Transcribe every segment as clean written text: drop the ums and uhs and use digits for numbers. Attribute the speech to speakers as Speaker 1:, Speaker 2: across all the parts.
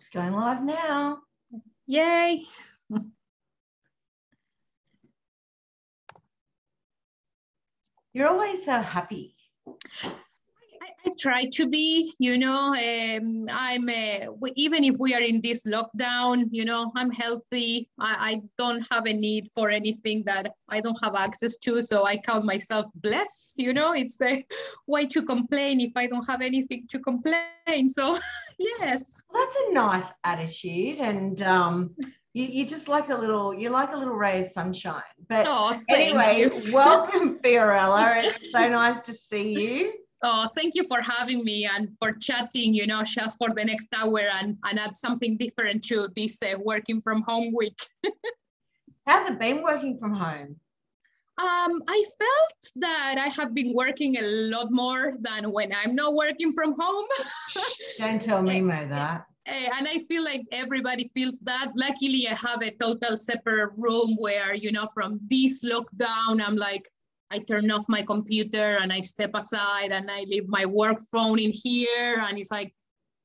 Speaker 1: It's going live now.
Speaker 2: Yay.
Speaker 1: You're always so happy.
Speaker 2: I try to be, you know, even if we are in this lockdown, you know, I'm healthy. I don't have a need for anything that I don't have access to. So I count myself blessed, you know, it's a way to complain if I don't have anything to complain. So yes.
Speaker 1: Well, that's a nice attitude. And you just like a little, ray of sunshine. But anyway, welcome, Fiorella. It's so nice to see you.
Speaker 2: Oh, thank you for having me and for chatting, you know, just for the next hour and add something different to this working from home week.
Speaker 1: How's it been working from home?
Speaker 2: I felt that I have been working a lot more than when I'm not working from home.
Speaker 1: Don't tell me that.
Speaker 2: And I feel like everybody feels that. Luckily, I have a total separate room where, you know, from this lockdown, I'm like, I turn off my computer and I step aside and I leave my work phone in here. And it's like,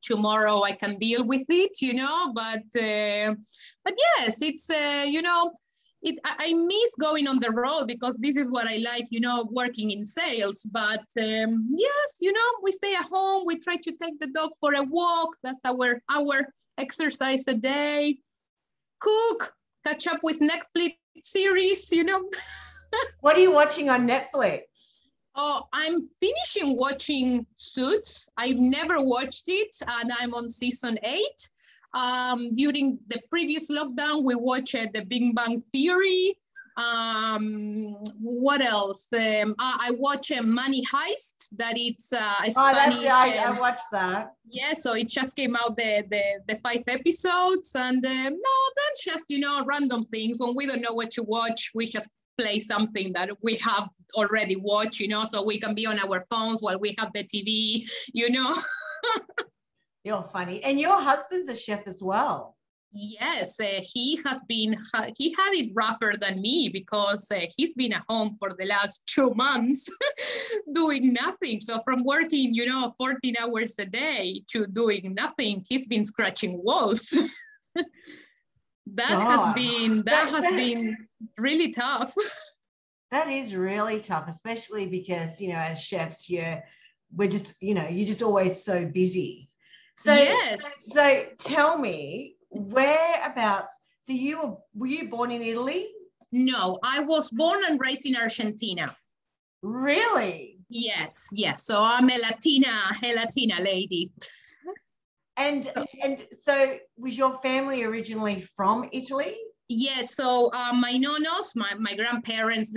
Speaker 2: tomorrow I can deal with it, you know, but yes, it's, you know, I miss going on the road because this is what I like, you know, working in sales. But yes, you know, we stay at home. We try to take the dog for a walk. That's our exercise a day. Cook, catch up with Netflix series, you know.
Speaker 1: What are you watching on Netflix?
Speaker 2: Oh, I'm finishing watching Suits. I've never watched it, and I'm on season 8. During the previous lockdown, we watched The Big Bang Theory. What else? I watched Money Heist. That it's a Spanish.
Speaker 1: I watched that.
Speaker 2: Yeah, so it just came out the 5 episodes, and no, that's just, you know, random things. When we don't know what to watch, we just play something that we have already watched, you know, so we can be on our phones while we have the TV, you know.
Speaker 1: You're funny. And your husband's a chef as well.
Speaker 2: Yes, he had it rougher than me because he's been at home for the last 2 months doing nothing. So from working, you know, 14 hours a day to doing nothing, he's been scratching walls. That has been really tough.
Speaker 1: That is really tough, especially because, you know, as chefs, we're just, you know, you're just always so busy. So,
Speaker 2: yes.
Speaker 1: So tell me, whereabouts, so were you born in Italy?
Speaker 2: No, I was born and raised in Argentina.
Speaker 1: Really?
Speaker 2: Yes. So I'm a Latina lady.
Speaker 1: And so was your family originally from Italy?
Speaker 2: Yes, so my nonos, my grandparents,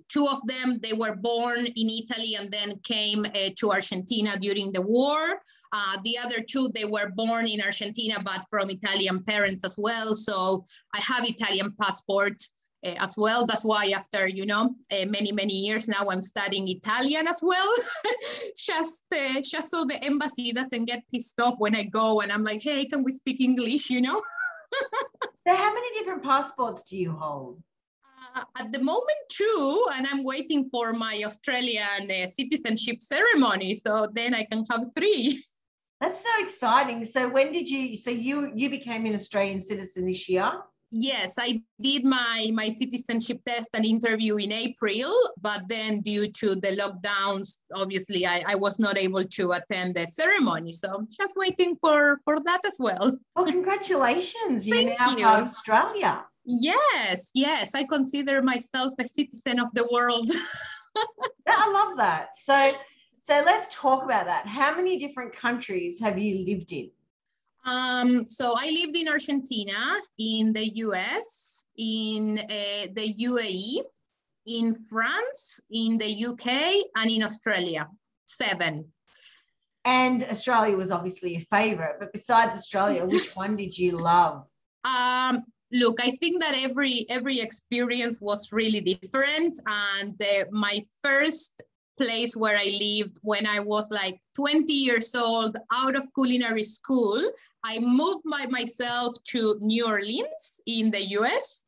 Speaker 2: two of them, they were born in Italy and then came to Argentina during the war. The other two, they were born in Argentina, but from Italian parents as well. So I have Italian passport as well. That's why after, you know, many years now, I'm studying Italian as well. just so the embassy doesn't get pissed off when I go and I'm like, hey, can we speak English, you know?
Speaker 1: So how many different passports do you hold?
Speaker 2: At the moment, 2, and I'm waiting for my Australian citizenship ceremony, so then I can have 3.
Speaker 1: That's so exciting. So when did you became an Australian citizen this year?
Speaker 2: Yes, I did my citizenship test and interview in April, but then due to the lockdowns, obviously I was not able to attend the ceremony. So just waiting for that as well.
Speaker 1: Well, congratulations. You're now
Speaker 2: Thank you.
Speaker 1: part of Australia.
Speaker 2: Yes, I consider myself a citizen of the world.
Speaker 1: I love that. So let's talk about that. How many different countries have you lived in?
Speaker 2: So I lived in Argentina, in the US, in the UAE, in France, in the UK, and in Australia. 7.
Speaker 1: And Australia was obviously your favorite, but besides Australia, which one did you love?
Speaker 2: Look, I think that every experience was really different. And my first place where I lived when I was like 20 years old, out of culinary school, I moved by myself to New Orleans in the US.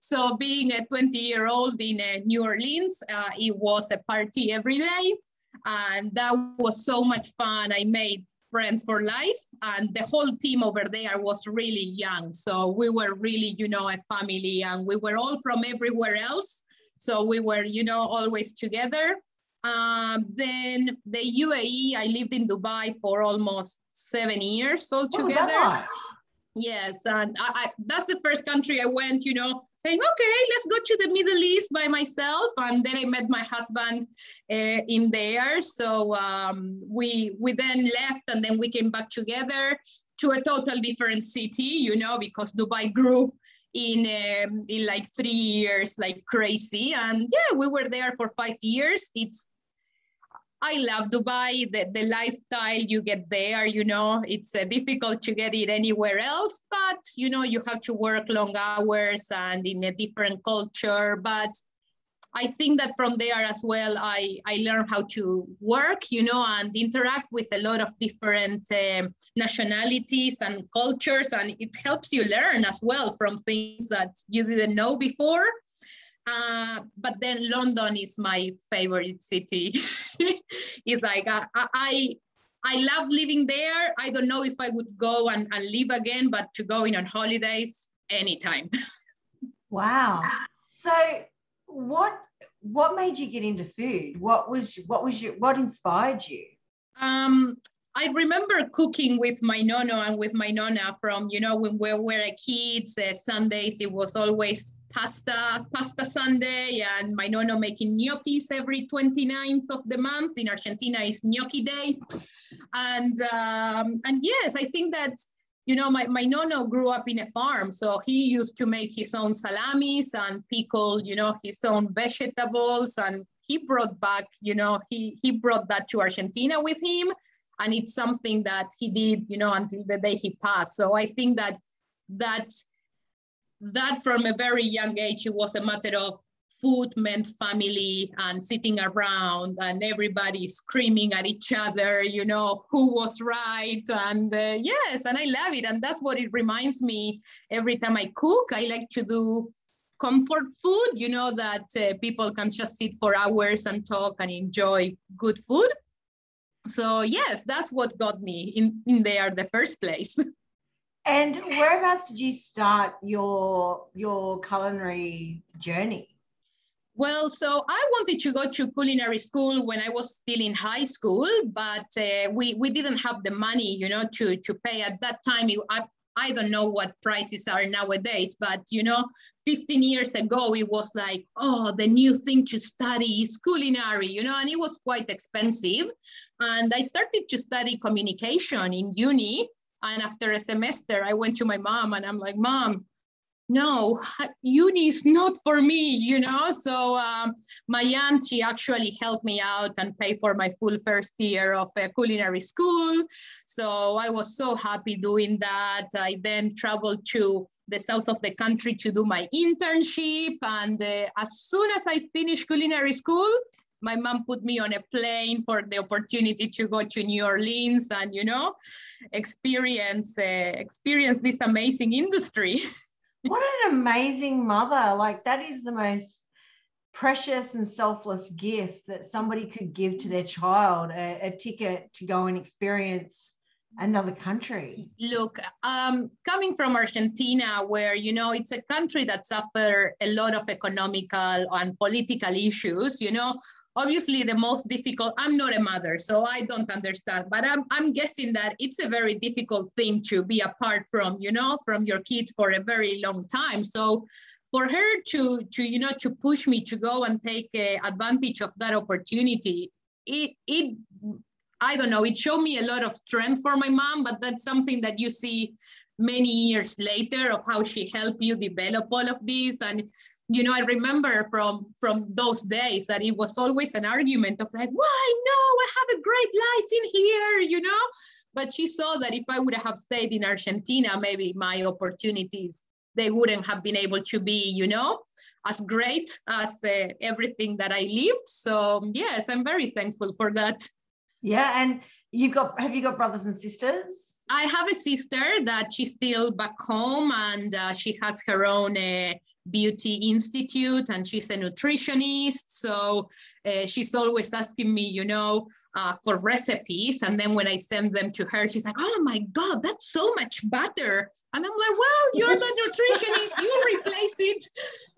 Speaker 2: So being a 20-year-old in New Orleans, it was a party every day. And that was so much fun. I made friends for life. And the whole team over there was really young. So we were really, you know, a family, and we were all from everywhere else. So we were, you know, always together. Then the UAE, I lived in Dubai for almost 7 years altogether.
Speaker 1: Oh,
Speaker 2: yes, and that's the first country I went, you know, saying, okay, let's go to the Middle East by myself. And then I met my husband in there. So we then left, and then we came back together to a total different city, you know, because Dubai grew in like 3 years, like crazy. And yeah, we were there for 5 years. I love Dubai, the lifestyle you get there, you know, it's difficult to get it anywhere else, but, you know, you have to work long hours and in a different culture. But I think that from there as well, I learned how to work, you know, and interact with a lot of different nationalities and cultures. And it helps you learn as well from things that you didn't know before. But then London is my favorite city. It's like, I love living there. I don't know if I would go and live again, but to go in on holidays anytime.
Speaker 1: Wow. So what made you get into food? What inspired you?
Speaker 2: I remember cooking with my nono and with my nonna from, you know, when we were kids, Sundays, it was always pasta Sunday, and my nono making gnocchis every 29th of the month. In Argentina is gnocchi day. And yes, I think that, you know, my nono grew up in a farm, so he used to make his own salamis and pickle, you know, his own vegetables, and he brought back, you know, he brought that to Argentina with him. And it's something that he did, you know, until the day he passed. So I think that from a very young age, it was a matter of food meant family and sitting around and everybody screaming at each other, you know, who was right. And yes, and I love it. And that's what it reminds me every time I cook. I like to do comfort food, you know, that people can just sit for hours and talk and enjoy good food. So yes, that's what got me in there the first place.
Speaker 1: And whereabouts did you start your culinary journey?
Speaker 2: Well, so I wanted to go to culinary school when I was still in high school, but we didn't have the money, you know, to pay at that time. I don't know what prices are nowadays, but, you know, 15 years ago, it was like, oh, the new thing to study is culinary, you know, and it was quite expensive. And I started to study communication in uni. And after a semester, I went to my mom and I'm like, Mom, no, uni is not for me, you know? So my aunt, she actually helped me out and paid for my full first year of culinary school. So I was so happy doing that. I then traveled to the south of the country to do my internship. And as soon as I finished culinary school, my mom put me on a plane for the opportunity to go to New Orleans and, you know, experience this amazing industry.
Speaker 1: What an amazing mother. Like, that is the most precious and selfless gift that somebody could give to their child, a ticket to go and experience another country.
Speaker 2: Look, coming from Argentina, where, you know, it's a country that suffered a lot of economical and political issues, you know, obviously the most difficult, I'm not a mother, so I don't understand, but I'm guessing that it's a very difficult thing to be apart from, you know, from your kids for a very long time. So for her to you know, to push me to go and take advantage of that opportunity, it I don't know, it showed me a lot of strength for my mom, but that's something that you see many years later of how she helped you develop all of this. And, you know, I remember from those days that it was always an argument of like, why? No, I have a great life in here, you know? But she saw that if I would have stayed in Argentina, maybe my opportunities, they wouldn't have been able to be, you know, as great as everything that I lived. So yes, I'm very thankful for that.
Speaker 1: Yeah, and have you got brothers and sisters?
Speaker 2: I have a sister that she's still back home, and she has her own Beauty Institute, and she's a nutritionist. So she's always asking me, for recipes. And then when I send them to her, she's like, oh my God, that's so much butter. And I'm like, well, you're the nutritionist. You replace it.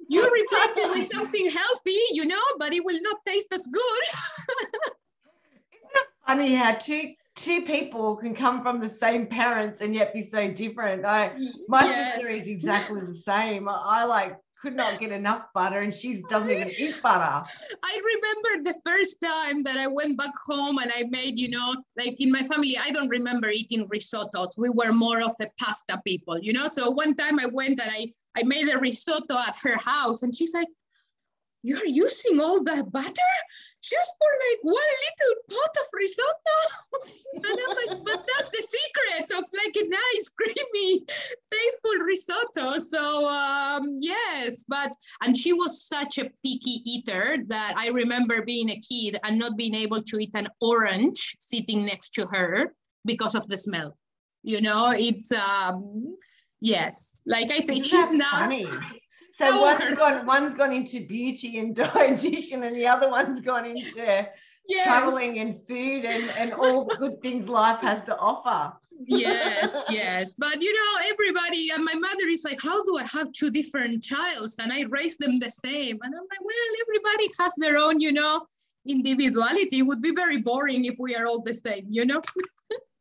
Speaker 2: You replace it with something healthy, but it will not taste as good.
Speaker 1: Isn't it funny how two people can come from the same parents and yet be so different? My sister is exactly the same. I could not get enough butter, and she doesn't even eat butter.
Speaker 2: I remember the first time that I went back home and I made, like in my family, I don't remember eating risottos. We were more of the pasta people, So one time I went and I made a risotto at her house, and she's like, you're using all that butter just for like one little pot of risotto? And I'm like, but that's the secret of like a nice, creamy, tasteful risotto. So yes, and she was such a picky eater that I remember being a kid and not being able to eat an orange sitting next to her because of the smell. It's, yes, like I think she's now
Speaker 1: funny. So one's gone into beauty and dietitian, and the other one's gone into traveling and food and all the good things life has to offer.
Speaker 2: Yes. But, everybody, and my mother is like, how do I have two different childs and I raise them the same? And I'm like, well, everybody has their own, individuality. It would be very boring if we are all the same,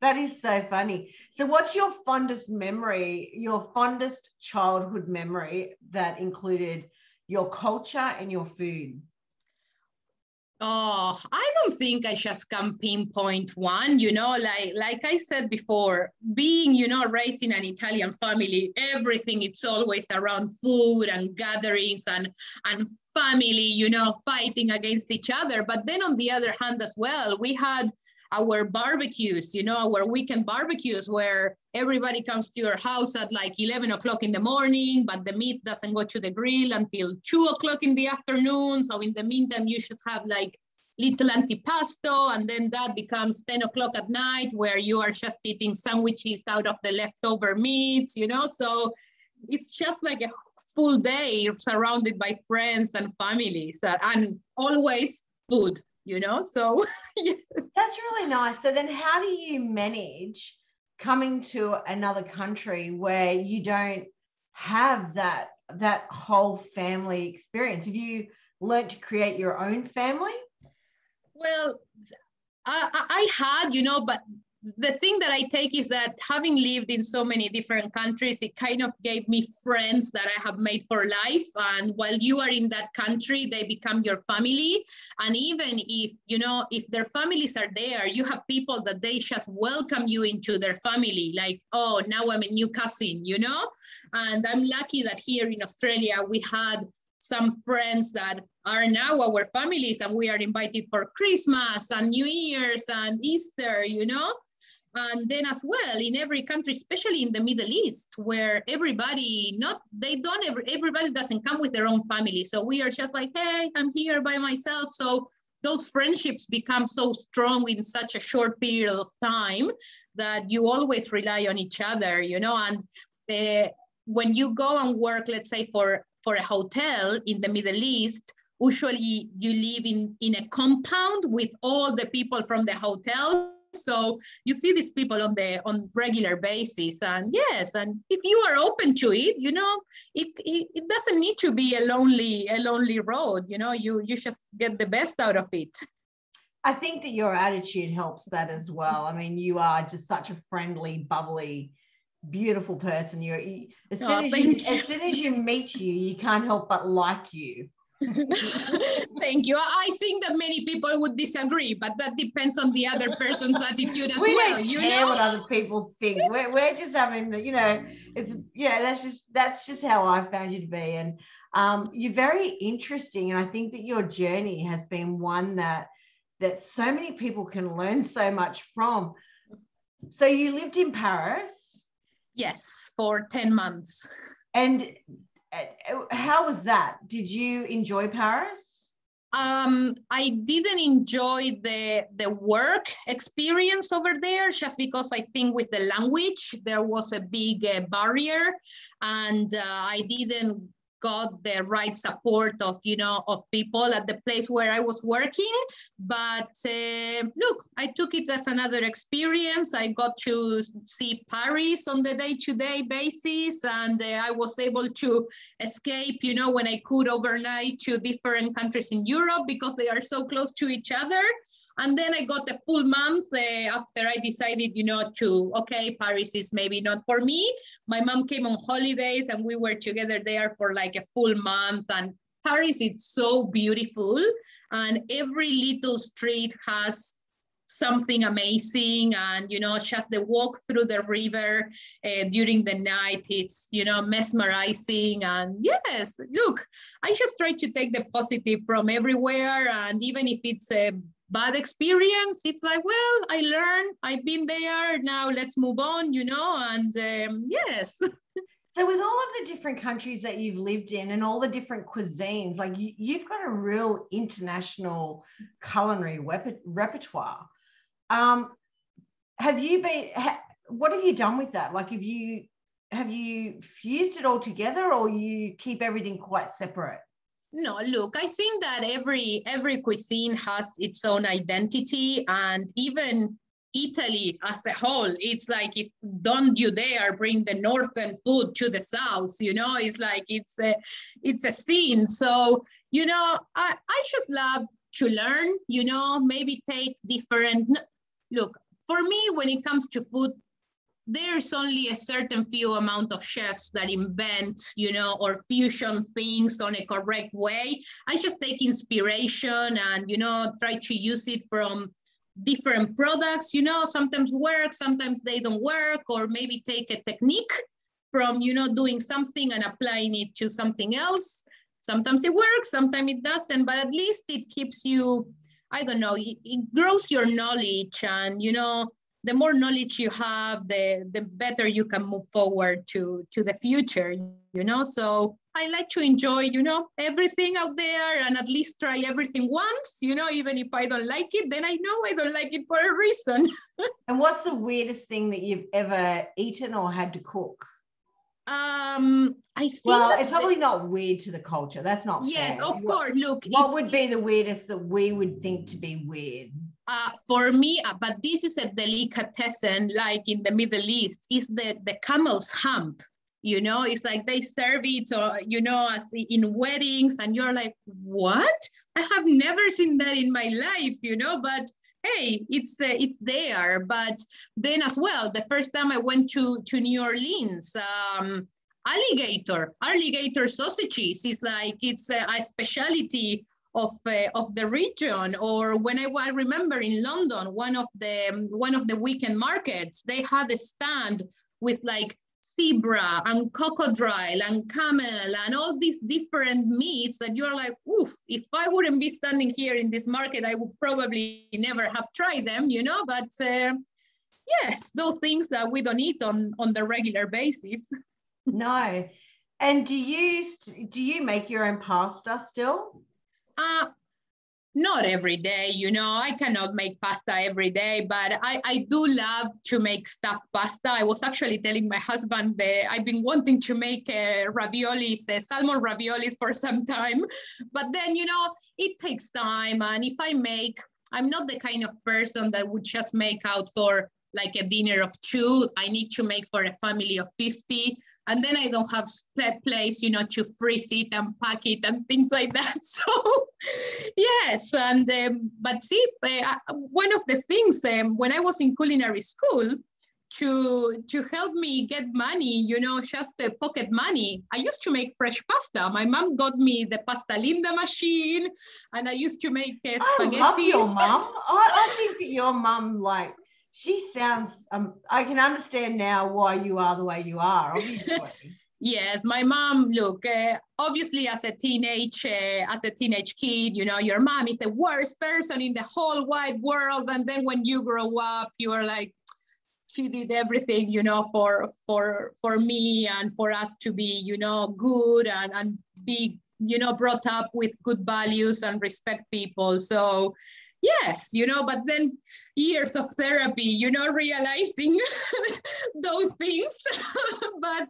Speaker 1: That is so funny. So what's your fondest memory, your fondest childhood memory that included your culture and your food?
Speaker 2: Oh, I don't think I just can pinpoint one, like I said before, being, raised in an Italian family, everything, it's always around food and gatherings and family, fighting against each other. But then on the other hand as well, we had our barbecues, our weekend barbecues where everybody comes to your house at like 11 o'clock in the morning, but the meat doesn't go to the grill until 2 o'clock in the afternoon. So in the meantime, you should have like little antipasto, and then that becomes 10 o'clock at night where you are just eating sandwiches out of the leftover meats, So it's just like a full day surrounded by friends and families and always food. So yes.
Speaker 1: That's really nice. So then how do you manage coming to another country where you don't have that whole family experience? Have you learned to create your own family?
Speaker 2: Well, I had, but the thing that I take is that having lived in so many different countries, it kind of gave me friends that I have made for life. And while you are in that country, they become your family. And even if their families are there, you have people that they just welcome you into their family. Like, oh, now I'm a new cousin, And I'm lucky that here in Australia, we had some friends that are now our families, and we are invited for Christmas and New Year's and Easter, And then as well, in every country, especially in the Middle East, where everybody doesn't come with their own family. So we are just like, hey, I'm here by myself. So those friendships become so strong in such a short period of time that you always rely on each other, And when you go and work, let's say for a hotel in the Middle East, usually you live in a compound with all the people from the hotel. So you see these people on regular basis. And yes, and if you are open to it, it doesn't need to be a lonely road. You just get the best out of it.
Speaker 1: I think that your attitude helps that as well. I mean, you are just such a friendly, bubbly, beautiful person. As soon as you meet you can't help but like you.
Speaker 2: Thank you. I think that many people would disagree, but that depends on the other person's attitude as well.
Speaker 1: We don't care what other people think. We're just having, it's that's just how I found you to be. And you're very interesting, and I think that your journey has been one that so many people can learn so much from. So you lived in Paris?
Speaker 2: Yes, for 10 months.
Speaker 1: And how was that? Did you enjoy Paris?
Speaker 2: I didn't enjoy the work experience over there, just because I think with the language, there was a big barrier, and I didn't got the right support of, of people at the place where I was working. But look, I took it as another experience. I got to see Paris on the day-to-day basis, and I was able to escape, when I could, overnight to different countries in Europe because they are so close to each other. And then I got a full month after I decided, okay, Paris is maybe not for me. My mom came on holidays and we were together there for like a full month. And Paris is so beautiful. And every little street has something amazing. And, just the walk through the river during the night, it's, mesmerizing. And yes, look, I just try to take the positive from everywhere. And even if it's a bad experience, it's like, well, I learned, I've been there, now let's move on, and yes.
Speaker 1: So with all of the different countries that you've lived in and all the different cuisines, like you've got a real international culinary repertoire. What have you done with that? Like, have you fused it all together, or you keep everything quite separate?
Speaker 2: No, look, I think that every cuisine has its own identity, and even Italy as a whole, it's like, if don't you dare bring the northern food to the south, it's like it's a scene. So, I just love to learn, maybe take different. Look, for me, when it comes to food, there's only a certain few amount of chefs that invent, or fusion things on a correct way. I just take inspiration and, try to use it from different products, sometimes work, sometimes they don't work, or maybe take a technique from, doing something and applying it to something else. Sometimes it works, sometimes it doesn't, but at least it keeps you, I don't know, it grows your knowledge, and, the more knowledge you have, the better you can move forward to the future, So I like to enjoy, everything out there, and at least try everything once, even if I don't like it, then I know I don't like it for a reason.
Speaker 1: And what's the weirdest thing that you've ever eaten or had to cook?
Speaker 2: I think
Speaker 1: it's probably not weird to the culture. That's not
Speaker 2: yes,
Speaker 1: fair.
Speaker 2: of course. Look,
Speaker 1: what would be the weirdest that we would think to be weird?
Speaker 2: For me, but this is a delicatessen, like in the Middle East, is the camel's hump. It's like they serve it, or, as in weddings, and you're like, what? I have never seen that in my life, but hey, it's there. But then as well, the first time I went to New Orleans, alligator sausages is like, it's a specialty of the region. Or when I remember in London, one of the weekend markets, they had a stand with like zebra and crocodile and camel and all these different meats that you're like, oof, if I wouldn't be standing here in this market, I would probably never have tried them, but yes, those things that we don't eat on the regular basis.
Speaker 1: No. And do you make your own pasta still?
Speaker 2: Not every day, I cannot make pasta every day, but I do love to make stuffed pasta. I was actually telling my husband that I've been wanting to make raviolis, salmon raviolis for some time, but then, it takes time. And if I'm not the kind of person that would just make out for like a dinner of 2. I need to make for a family of 50. And then I don't have place, to freeze it and pack it and things like that. So yes, and but see, one of the things when I was in culinary school, to help me get money, just pocket money, I used to make fresh pasta. My mom got me the pasta linda machine, and I used to make spaghetti.
Speaker 1: I love your mom. I think that your mom, like, she sounds, I can understand now why you are the way you are, obviously.
Speaker 2: Yes, my mom, look, obviously as a teenage kid, your mom is the worst person in the whole wide world. And then when you grow up, you are like, she did everything, for me and for us to be, good and be, brought up with good values and respect people. So Yes, but then years of therapy, realizing those things. But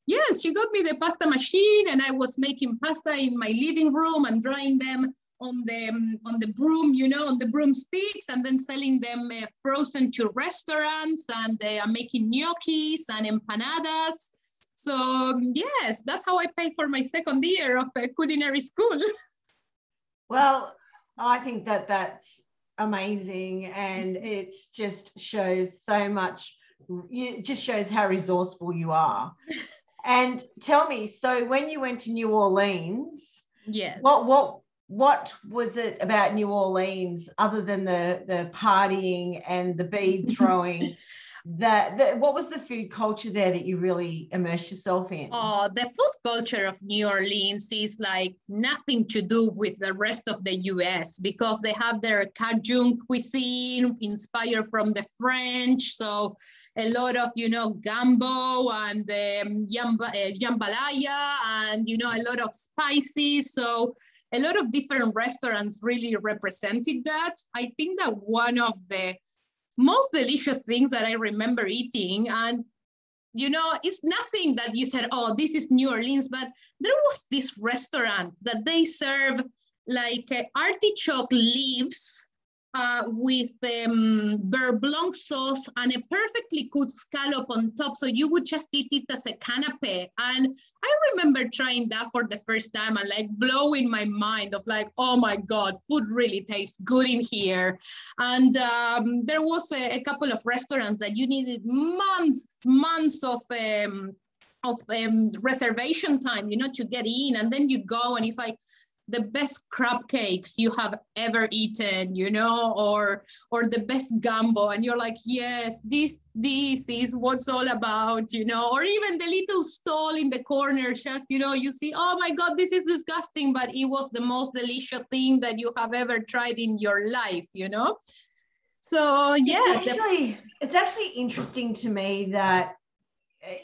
Speaker 2: yes, she got me the pasta machine, and I was making pasta in my living room and drying them on the broom, on the broomsticks, and then selling them frozen to restaurants, and making gnocchis and empanadas. So yes, that's how I paid for my second year of culinary school.
Speaker 1: Well, I think that that's amazing, and it just shows so much. It just shows how resourceful you are. And tell me, so when you went to New Orleans,
Speaker 2: yes,
Speaker 1: what was it about New Orleans other than the partying and the bead throwing? What was the food culture there that you really immersed yourself in?
Speaker 2: Oh, the food culture of New Orleans is like nothing to do with the rest of the US, because they have their Cajun cuisine inspired from the French. So a lot of, gumbo and jambalaya, and, a lot of spices. So a lot of different restaurants really represented that. I think that one of the most delicious things that I remember eating, and it's nothing that you said, oh, this is New Orleans, but there was this restaurant that they serve like artichoke leaves with beurre blanc sauce and a perfectly cooked scallop on top. So you would just eat it as a canapé. And I remember trying that for the first time and like blowing my mind of like, oh my God, food really tastes good in here. And there was a couple of restaurants that you needed months of reservation time, to get in. And then you go and it's like the best crab cakes you have ever eaten, or the best gumbo. And you're like, yes, this is what's all about, or even the little stall in the corner, just, you see, oh my God, this is disgusting, but it was the most delicious thing that you have ever tried in your life, So yes.
Speaker 1: It's actually interesting to me that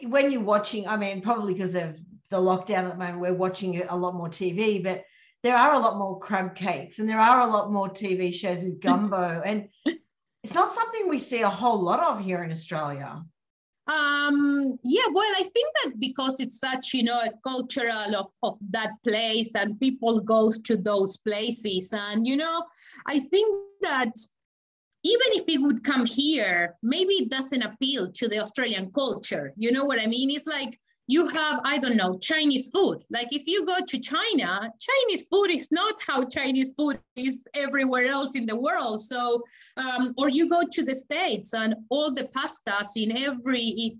Speaker 1: when you're watching, I mean, probably because of the lockdown at the moment, we're watching a lot more TV, but there are a lot more crab cakes and there are a lot more TV shows with gumbo. And it's not something we see a whole lot of here in Australia.
Speaker 2: Yeah, well, I think that because it's such, a cultural of that place, and people goes to those places. And, I think that even if it would come here, maybe it doesn't appeal to the Australian culture. You know what I mean? It's like you have, I don't know, Chinese food. Like if you go to China, Chinese food is not how Chinese food is everywhere else in the world. So, or you go to the States and all the pastas in every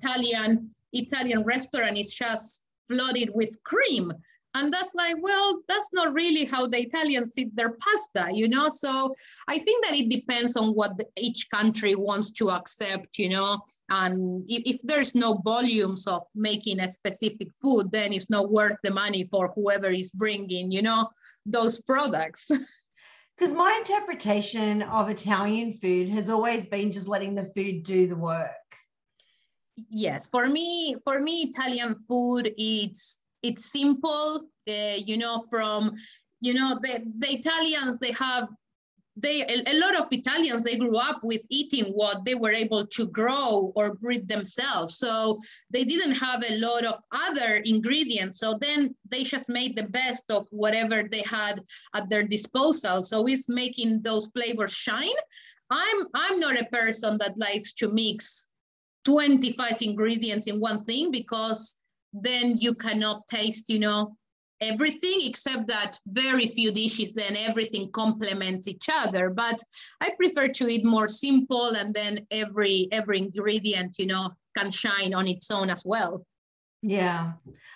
Speaker 2: Italian restaurant is just flooded with cream. And that's like, well, that's not really how the Italians eat their pasta, So I think that it depends on what each country wants to accept, And if there's no volumes of making a specific food, then it's not worth the money for whoever is bringing, those products.
Speaker 1: Because my interpretation of Italian food has always been just letting the food do the work.
Speaker 2: Yes, for me, Italian food, it's simple, from, the Italians, a lot of Italians, they grew up with eating what they were able to grow or breed themselves. So they didn't have a lot of other ingredients. So then they just made the best of whatever they had at their disposal. So it's making those flavors shine. I'm not a person that likes to mix 25 ingredients in one thing, because then you cannot taste, everything, except that very few dishes, then everything complements each other. But I prefer to eat more simple, and then every ingredient, can shine on its own as well.
Speaker 1: Yeah.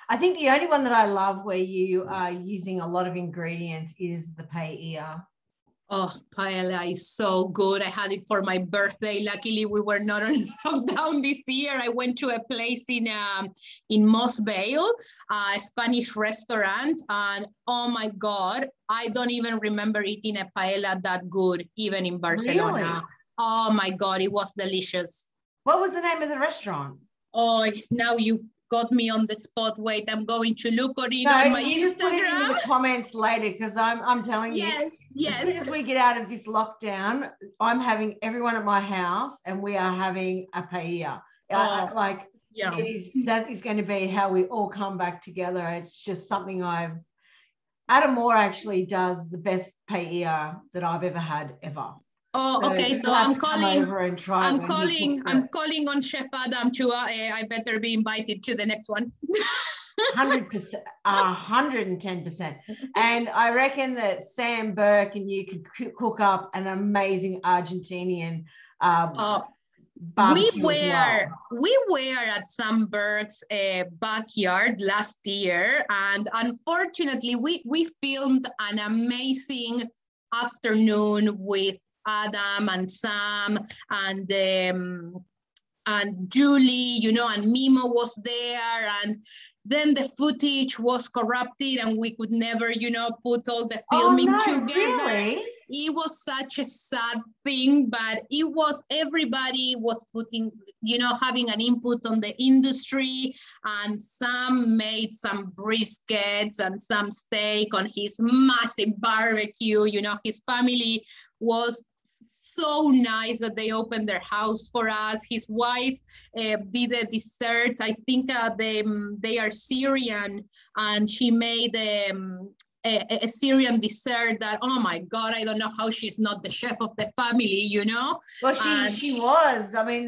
Speaker 1: I think the only one that I love where you are using a lot of ingredients is the paella.
Speaker 2: Oh, paella is so good. I had it for my birthday. Luckily, we were not on lockdown this year. I went to a place in Moss Vale, a Spanish restaurant. And oh my God, I don't even remember eating a paella that good, even in Barcelona.
Speaker 1: Really?
Speaker 2: Oh my God, it was delicious.
Speaker 1: What was the name of the restaurant?
Speaker 2: Oh, now you got me on the spot. Wait, I'm going to look on it
Speaker 1: No,
Speaker 2: on my
Speaker 1: you just put it into
Speaker 2: Instagram.
Speaker 1: the comments later, because I'm telling you, as soon as we get out of this lockdown, I'm having everyone at my house and we are having a paella. That is going to be how we all come back together. It's just something Adam Moore actually does the best paella that I've ever had ever.
Speaker 2: Oh, okay. So I'm calling
Speaker 1: over and try.
Speaker 2: I'm calling on Chef Adam to. I better be invited to the next one.
Speaker 1: 100%, 110%. And I reckon that Sam Burke and you could cook up an amazing Argentinian barbecue
Speaker 2: we were at Sam Burke's backyard last year, and unfortunately we filmed an amazing afternoon with Adam and Sam and Julie, you know, and Mimo was there, and then the footage was corrupted and we could never, you know, put all the filming together.
Speaker 1: Really?
Speaker 2: It was such a sad thing, but everybody was putting, you know, having an input on the industry, and Sam made some briskets and some steak on his massive barbecue. You know, his family was so nice that they opened their house for us. His wife did a dessert. I think they are Syrian, and she made a Syrian dessert that, oh my God, I don't know how she's not the chef of the family, you know?
Speaker 1: Well, she was. I mean,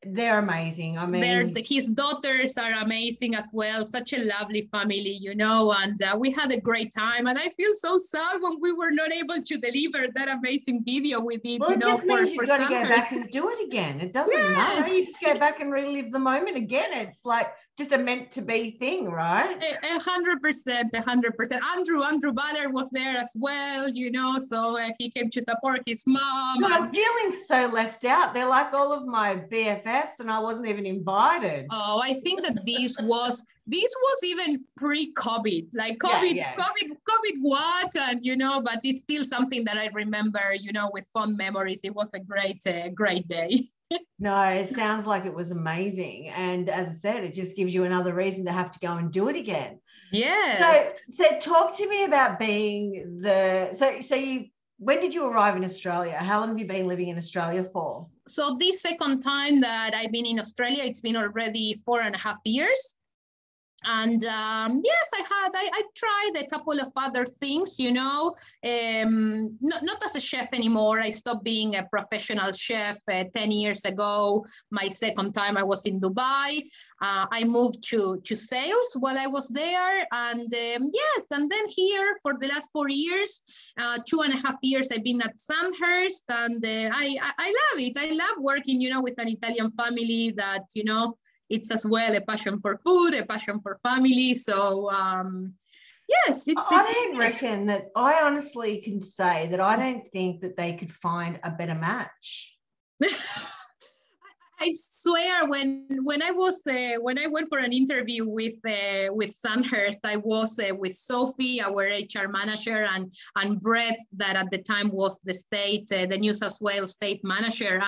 Speaker 1: they're amazing. I mean,
Speaker 2: his daughters are amazing as well. Such a lovely family, you know, and we had a great time. And I feel so sad when we were not able to deliver that amazing video we did,
Speaker 1: well,
Speaker 2: you know,
Speaker 1: just means you've got to go
Speaker 2: Sandhurst.
Speaker 1: back and do it again. It doesn't matter. You just go back and relive the moment again. It's like just a meant to be thing, right?
Speaker 2: 100%. Andrew Ballard was there as well, you know, so he came to support his mom.
Speaker 1: God, I'm feeling so left out. They're like all of my BFFs and I wasn't even invited.
Speaker 2: Oh, I think that this was even pre-COVID, like COVID what, and you know, but it's still something that I remember, you know, with fond memories. It was a great day.
Speaker 1: No, it sounds like it was amazing. And as I said, it just gives you another reason to have to go and do it again.
Speaker 2: Yes.
Speaker 1: So talk to me about being when did you arrive in Australia? How long have you been living in Australia for?
Speaker 2: So this second time that I've been in Australia, it's been already 4.5 years. And yes, I tried a couple of other things, you know, not as a chef anymore. I stopped being a professional chef 10 years ago. My second time I was in Dubai. I moved to sales while I was there. And yes, and then here for the last 4 years, 2.5 years, I've been at Sandhurst, and I love it. I love working, you know, with an Italian family that, you know, it's as well a passion for food, a passion for family. So yes,
Speaker 1: I honestly can say that I don't think that they could find a better match.
Speaker 2: I swear, when I went for an interview with Sandhurst, I was with Sophie, our HR manager, and Brett, that at the time was the New South Wales state manager,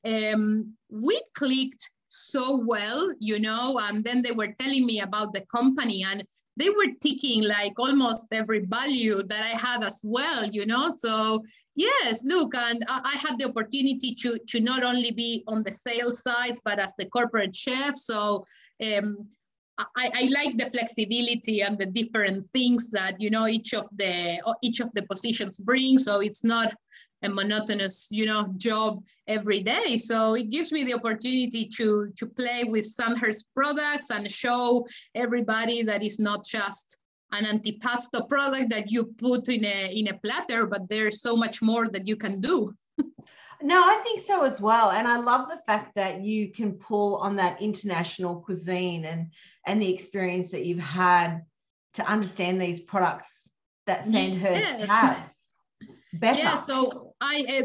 Speaker 2: and we clicked so well, you know, and then they were telling me about the company, and they were ticking like almost every value that I had as well, you know. So yes, look, and I had the opportunity to not only be on the sales side, but as the corporate chef. So I like the flexibility and the different things that, you know, each of the positions bring. So it's not a monotonous, you know, job every day. So it gives me the opportunity to play with Sandhurst products and show everybody that it's not just an antipasto product that you put in a platter, but there's so much more that you can do.
Speaker 1: No, I think so as well. And I love the fact that you can pull on that international cuisine and the experience that you've had to understand these products that Sandhurst has better.
Speaker 2: Yeah, so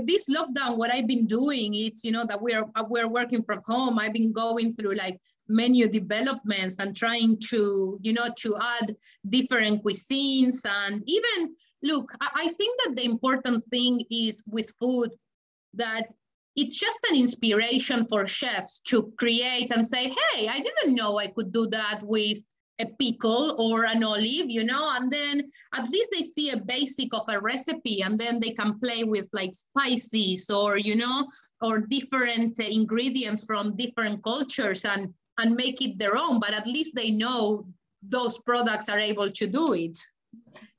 Speaker 2: this lockdown, what I've been doing is, you know, that we're working from home. I've been going through like menu developments and trying to, you know, to add different cuisines. And even, look, I think that the important thing is with food that it's just an inspiration for chefs to create and say, hey, I didn't know I could do that with a pickle or an olive, you know, and then at least they see a basic of a recipe, and then they can play with like spices or, you know, or different ingredients from different cultures and make it their own, but at least they know those products are able to do it.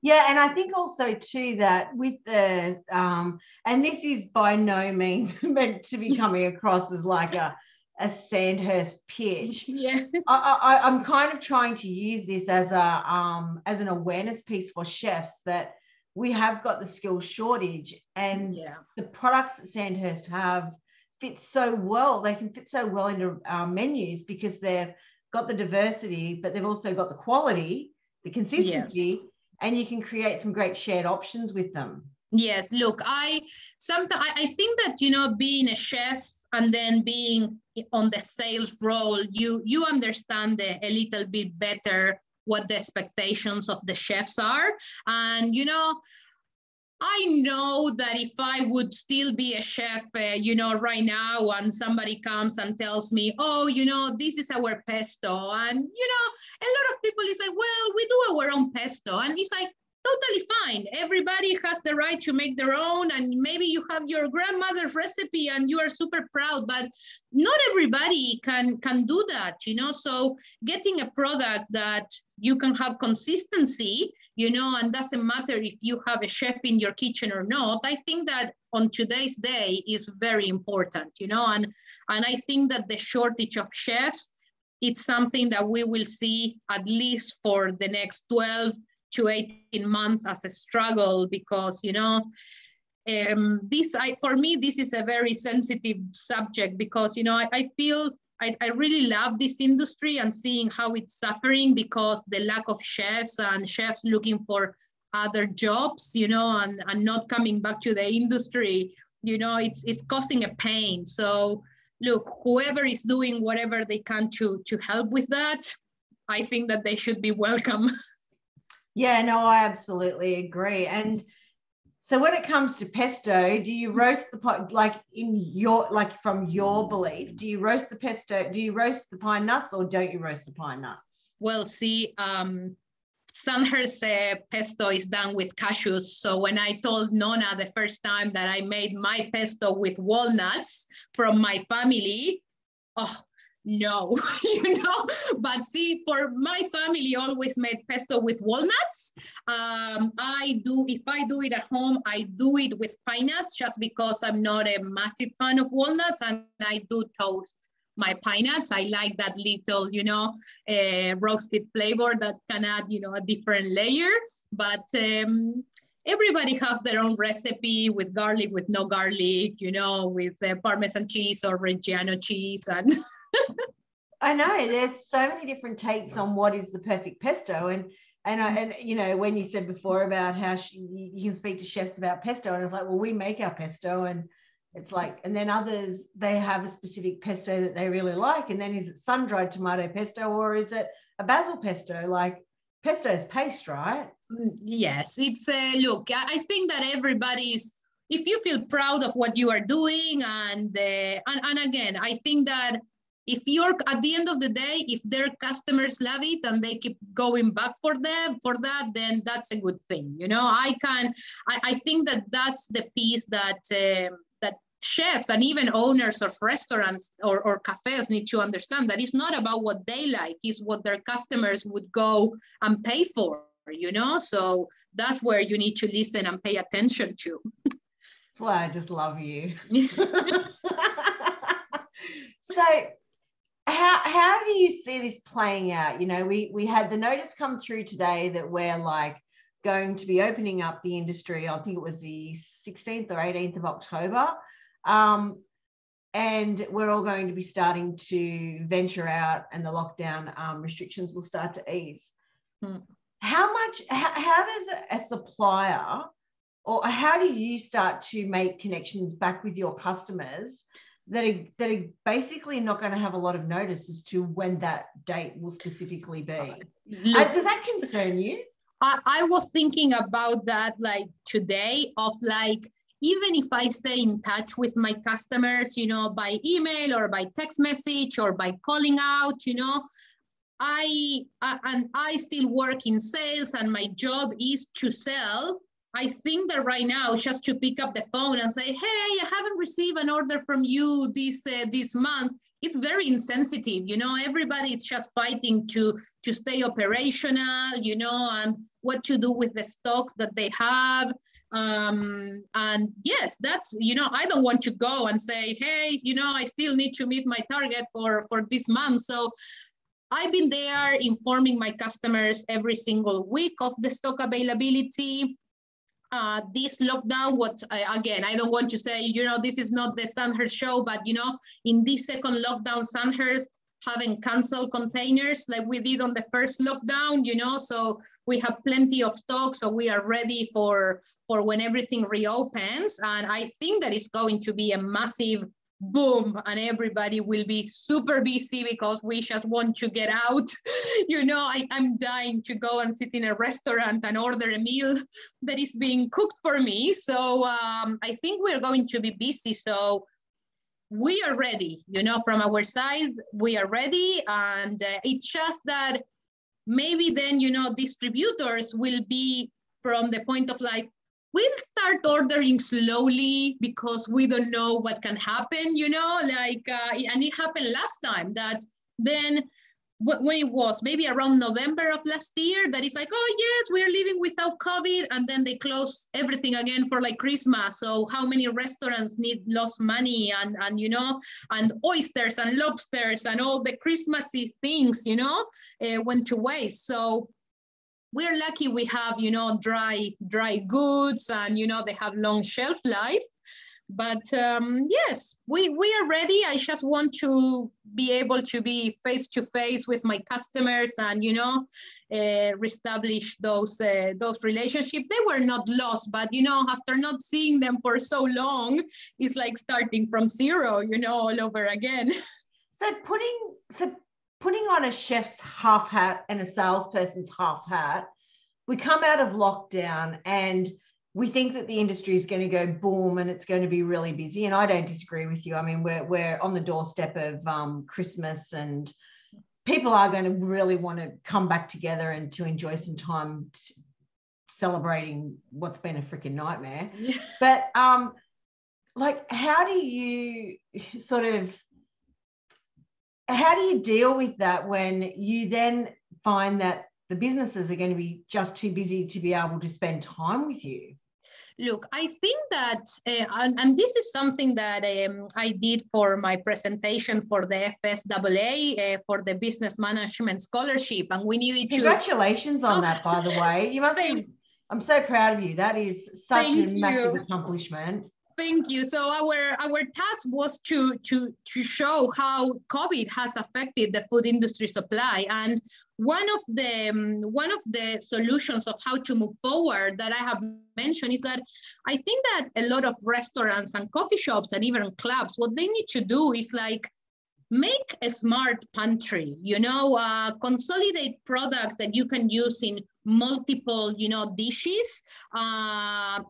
Speaker 1: Yeah, and I think also too that with the and this is by no means meant to be coming across as like a Sandhurst pitch.
Speaker 2: Yeah,
Speaker 1: I'm kind of trying to use this as as an awareness piece for chefs that we have got the skill shortage, and the products that Sandhurst have fit so well. They can fit so well into our menus because they've got the diversity, but they've also got the quality, the consistency, and you can create some great shared options with them.
Speaker 2: Yes, look, I think that, you know, being a chef and then being on the sales role, you understand a little bit better what the expectations of the chefs are. And, you know, I know that if I would still be a chef, you know, right now, and somebody comes and tells me, oh, you know, this is our pesto. And, you know, a lot of people is like, well, we do our own pesto. And it's like, totally fine. Everybody has the right to make their own. And maybe you have your grandmother's recipe and you are super proud, but not everybody can do that, you know? So getting a product that you can have consistency, you know, and doesn't matter if you have a chef in your kitchen or not, I think that on today's day is very important, you know, and I think that the shortage of chefs, it's something that we will see at least for the next 12 to 18 months as a struggle, because, you know, for me, this is a very sensitive subject because, you know, I feel I really love this industry and seeing how it's suffering because the lack of chefs and chefs looking for other jobs, you know, and not coming back to the industry, you know, it's causing a pain. So look, whoever is doing whatever they can to help with that, I think that they should be welcome.
Speaker 1: Yeah, no, I absolutely agree. And so when it comes to pesto, do you roast the, like in your, like from your belief, do you roast the pesto, do you roast the pine nuts or don't you roast the pine nuts?
Speaker 2: Well, see, Sandhurst pesto is done with cashews. So when I told Nona the first time that I made my pesto with walnuts from my family, oh, no, you know, but see, for my family always made pesto with walnuts. If I do it at home, I do it with pine nuts just because I'm not a massive fan of walnuts, and I do toast my pine nuts. I like that little, you know, roasted flavor that can add, you know, a different layer, but everybody has their own recipe with garlic, with no garlic, you know, with Parmesan cheese or Reggiano cheese. And
Speaker 1: I know there's so many different takes on what is the perfect pesto, and you know, when you said before about how you can speak to chefs about pesto, and it's like, well, we make our pesto, and it's like, and then others, they have a specific pesto that they really like, and then is it sun-dried tomato pesto or is it a basil pesto? Like, pesto is paste, right?
Speaker 2: Yes, it's look, I think that everybody's, if you feel proud of what you are doing, and again, I think that if you're, at the end of the day, if their customers love it and they keep going back for that, then that's a good thing. You know, I think that that's the piece that that chefs and even owners of restaurants or cafes need to understand, that it's not about what they like, it's what their customers would go and pay for, you know? So that's where you need to listen and pay attention to.
Speaker 1: That's why I just love you. So how do you see this playing out? You know, we had the notice come through today that we're like going to be opening up the industry. I think it was the 16th or 18th of October. And we're all going to be starting to venture out, and the lockdown restrictions will start to ease. How does a supplier, or how do you start to make connections back with your customers that are basically not going to have a lot of notice as to when that date will specifically be? Does that concern you?
Speaker 2: I was thinking about that like today, of like, even if I stay in touch with my customers, you know, by email or by text message or by calling out, you know, I still work in sales and my job is to sell. I think that right now, just to pick up the phone and say, hey, I haven't received an order from you this month, it's very insensitive. You know, everybody is just fighting to stay operational, you know, and what to do with the stock that they have. And yes, that's, you know, I don't want to go and say, hey, you know, I still need to meet my target for this month. So I've been there informing my customers every single week of the stock availability. This lockdown, again, I don't want to say, you know, this is not the Sandhurst show, but, you know, in this second lockdown, Sandhurst haven't canceled containers like we did on the first lockdown, you know, so we have plenty of stock, so we are ready for when everything reopens. And I think that it's going to be a massive boom and everybody will be super busy because we just want to get out. You know, I'm dying to go and sit in a restaurant and order a meal that is being cooked for me. So I think we're going to be busy. So we are ready, you know, from our side, we are ready. And it's just that maybe then, you know, distributors will be from the point of like, we'll start ordering slowly because we don't know what can happen, you know, like, and it happened last time that then when it was maybe around November of last year, that is like, oh yes, we're living without COVID, and then they close everything again for like Christmas. So how many restaurants lost money and you know, and oysters and lobsters and all the Christmassy things, you know, went to waste. So we're lucky we have, you know, dry goods and, you know, they have long shelf life. But yes, we are ready. I just want to be able to be face to face with my customers and, you know, reestablish those relationships. They were not lost, but, you know, after not seeing them for so long, it's like starting from zero, you know, all over again.
Speaker 1: So putting on a chef's half hat and a salesperson's half hat, we come out of lockdown and we think that the industry is going to go boom and it's going to be really busy. And I don't disagree with you. I mean, we're on the doorstep of Christmas and people are going to really want to come back together and to enjoy some time celebrating what's been a freaking nightmare. Yeah. But like, how do you deal with that when you then find that the businesses are going to be just too busy to be able to spend time with you?
Speaker 2: Look, I think that, and this is something that I did for my presentation for the FSAA, for the Business Management Scholarship, and we needed to...
Speaker 1: Congratulations on that, by the way. You must be... I'm so proud of you. That is such a massive accomplishment.
Speaker 2: Thank you. So our task was to show how COVID has affected the food industry supply, and one of the solutions of how to move forward that I have mentioned is that I think that a lot of restaurants and coffee shops and even clubs, what they need to do is like make a smart pantry, you know, consolidate products that you can use in multiple, you know, dishes.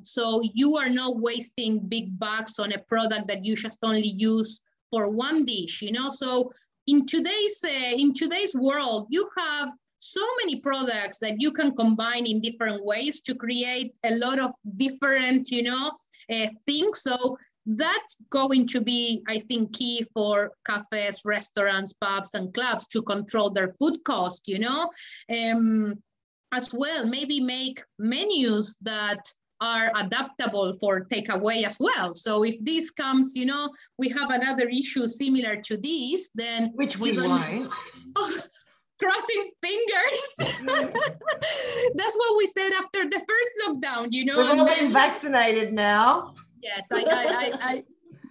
Speaker 2: So you are not wasting big bucks on a product that you just only use for one dish, you know. So in today's world, you have so many products that you can combine in different ways to create a lot of different, you know, things. So that's going to be, I think, key for cafes, restaurants, pubs, and clubs to control their food cost, you know. As well, maybe make menus that are adaptable for takeaway as well. So if this comes, you know, we have another issue similar to this, then...
Speaker 1: Which we won't.
Speaker 2: Oh, crossing fingers. That's what we said after the first lockdown, you know.
Speaker 1: We've all been vaccinated now.
Speaker 2: Yes,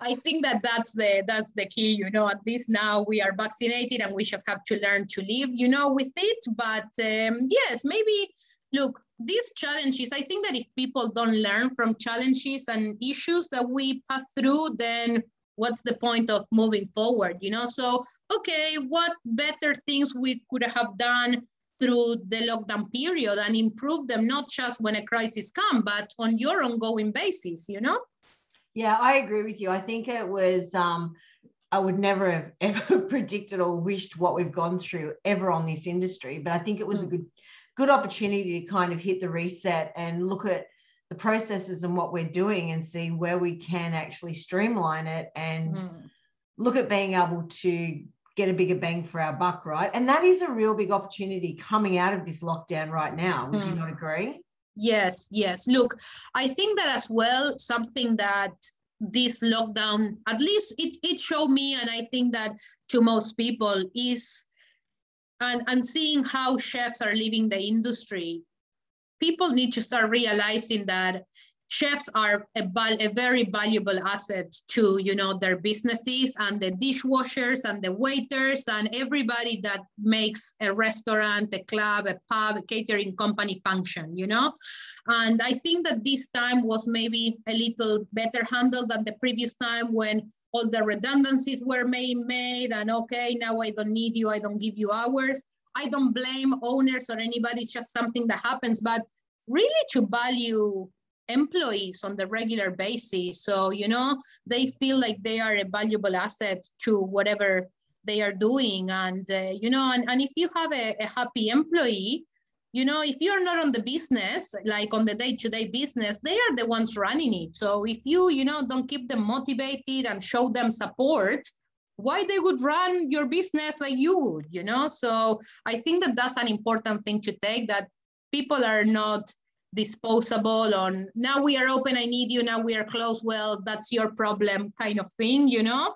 Speaker 2: I think that's the key, you know. At least now we are vaccinated and we just have to learn to live, you know, with it. But yes, maybe, look, these challenges, I think that if people don't learn from challenges and issues that we pass through, then what's the point of moving forward, you know? So, okay, what better things we could have done through the lockdown period and improve them, not just when a crisis comes, but on your ongoing basis, you know?
Speaker 1: Yeah, I agree with you. I think it was, I would never have ever predicted or wished what we've gone through ever on this industry, but I think it was a good opportunity to kind of hit the reset and look at the processes and what we're doing and see where we can actually streamline it and look at being able to get a bigger bang for our buck, right? And that is a real big opportunity coming out of this lockdown right now. Would you not agree?
Speaker 2: Yes, yes. Look, I think that as well, something that this lockdown, at least it showed me, and I think that to most people is, and seeing how chefs are leaving the industry, people need to start realizing that chefs are a very valuable asset to, you know, their businesses, and the dishwashers and the waiters and everybody that makes a restaurant, a club, a pub, a catering company function, you know. And I think that this time was maybe a little better handled than the previous time when all the redundancies were made and okay, now I don't need you, I don't give you hours. I don't blame owners or anybody, it's just something that happens, but really to value employees on the regular basis. So, you know, they feel like they are a valuable asset to whatever they are doing. And, you know, and if you have a happy employee, you know, if you're not on the business, like on the day-to-day business, they are the ones running it. So if you, you know, don't keep them motivated and show them support, why they would run your business like you would, you know? So I think that that's an important thing to take, that people are not disposable on now we are open, I need you, now we are closed, well, that's your problem kind of thing, you know?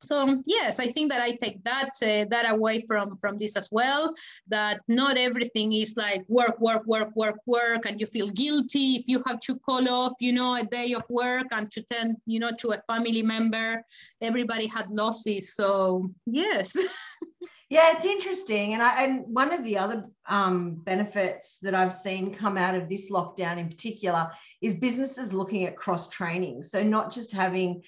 Speaker 2: So yes, I think that I take that away from this as well, that not everything is like work, and you feel guilty if you have to call off, you know, a day of work and to tend, you know, to a family member. Everybody had losses, so yes.
Speaker 1: Yeah, it's interesting. And one of the other benefits that I've seen come out of this lockdown in particular is businesses looking at cross-training. So not just having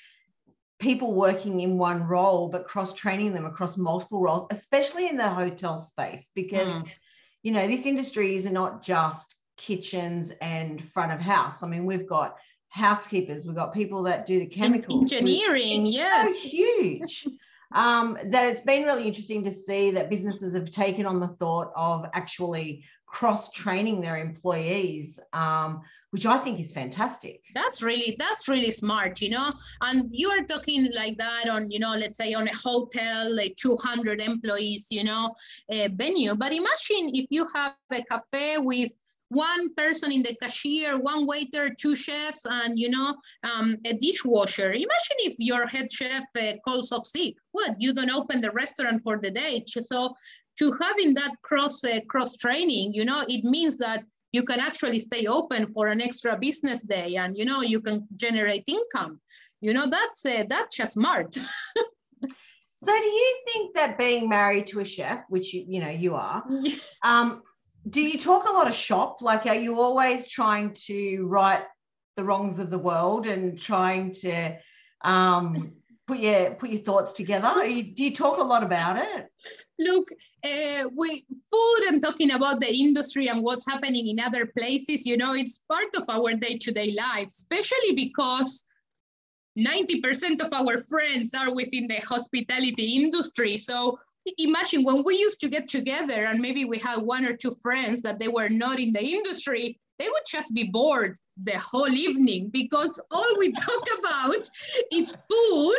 Speaker 1: people working in one role, but cross-training them across multiple roles, especially in the hotel space, because, you know, this industry is not just kitchens and front of house. I mean, we've got housekeepers, we've got people that do the chemicals.
Speaker 2: Engineering, yes.
Speaker 1: So huge. That it's been really interesting to see that businesses have taken on the thought of actually cross-training their employees, which I think is fantastic.
Speaker 2: That's really smart, you know. And you are talking like that on, you know, let's say on a hotel, like 200 employees, you know, venue. But imagine if you have a cafe with one person in the cashier, one waiter, two chefs, and, you know, a dishwasher. Imagine if your head chef calls off sick. What, you don't open the restaurant for the day? So to having that cross training, you know, it means that you can actually stay open for an extra business day, and, you know, you can generate income. You know, that's just smart.
Speaker 1: So do you think that being married to a chef, which you know you are, do you talk a lot of shop? Like, are you always trying to right the wrongs of the world and trying to put your thoughts together? Do you talk a lot about it?
Speaker 2: Look, food and talking about the industry and what's happening in other places, you know, it's part of our day-to-day life, especially because 90% of our friends are within the hospitality industry. So imagine when we used to get together and maybe we had one or two friends that they were not in the industry, they would just be bored the whole evening because all we talk about is food.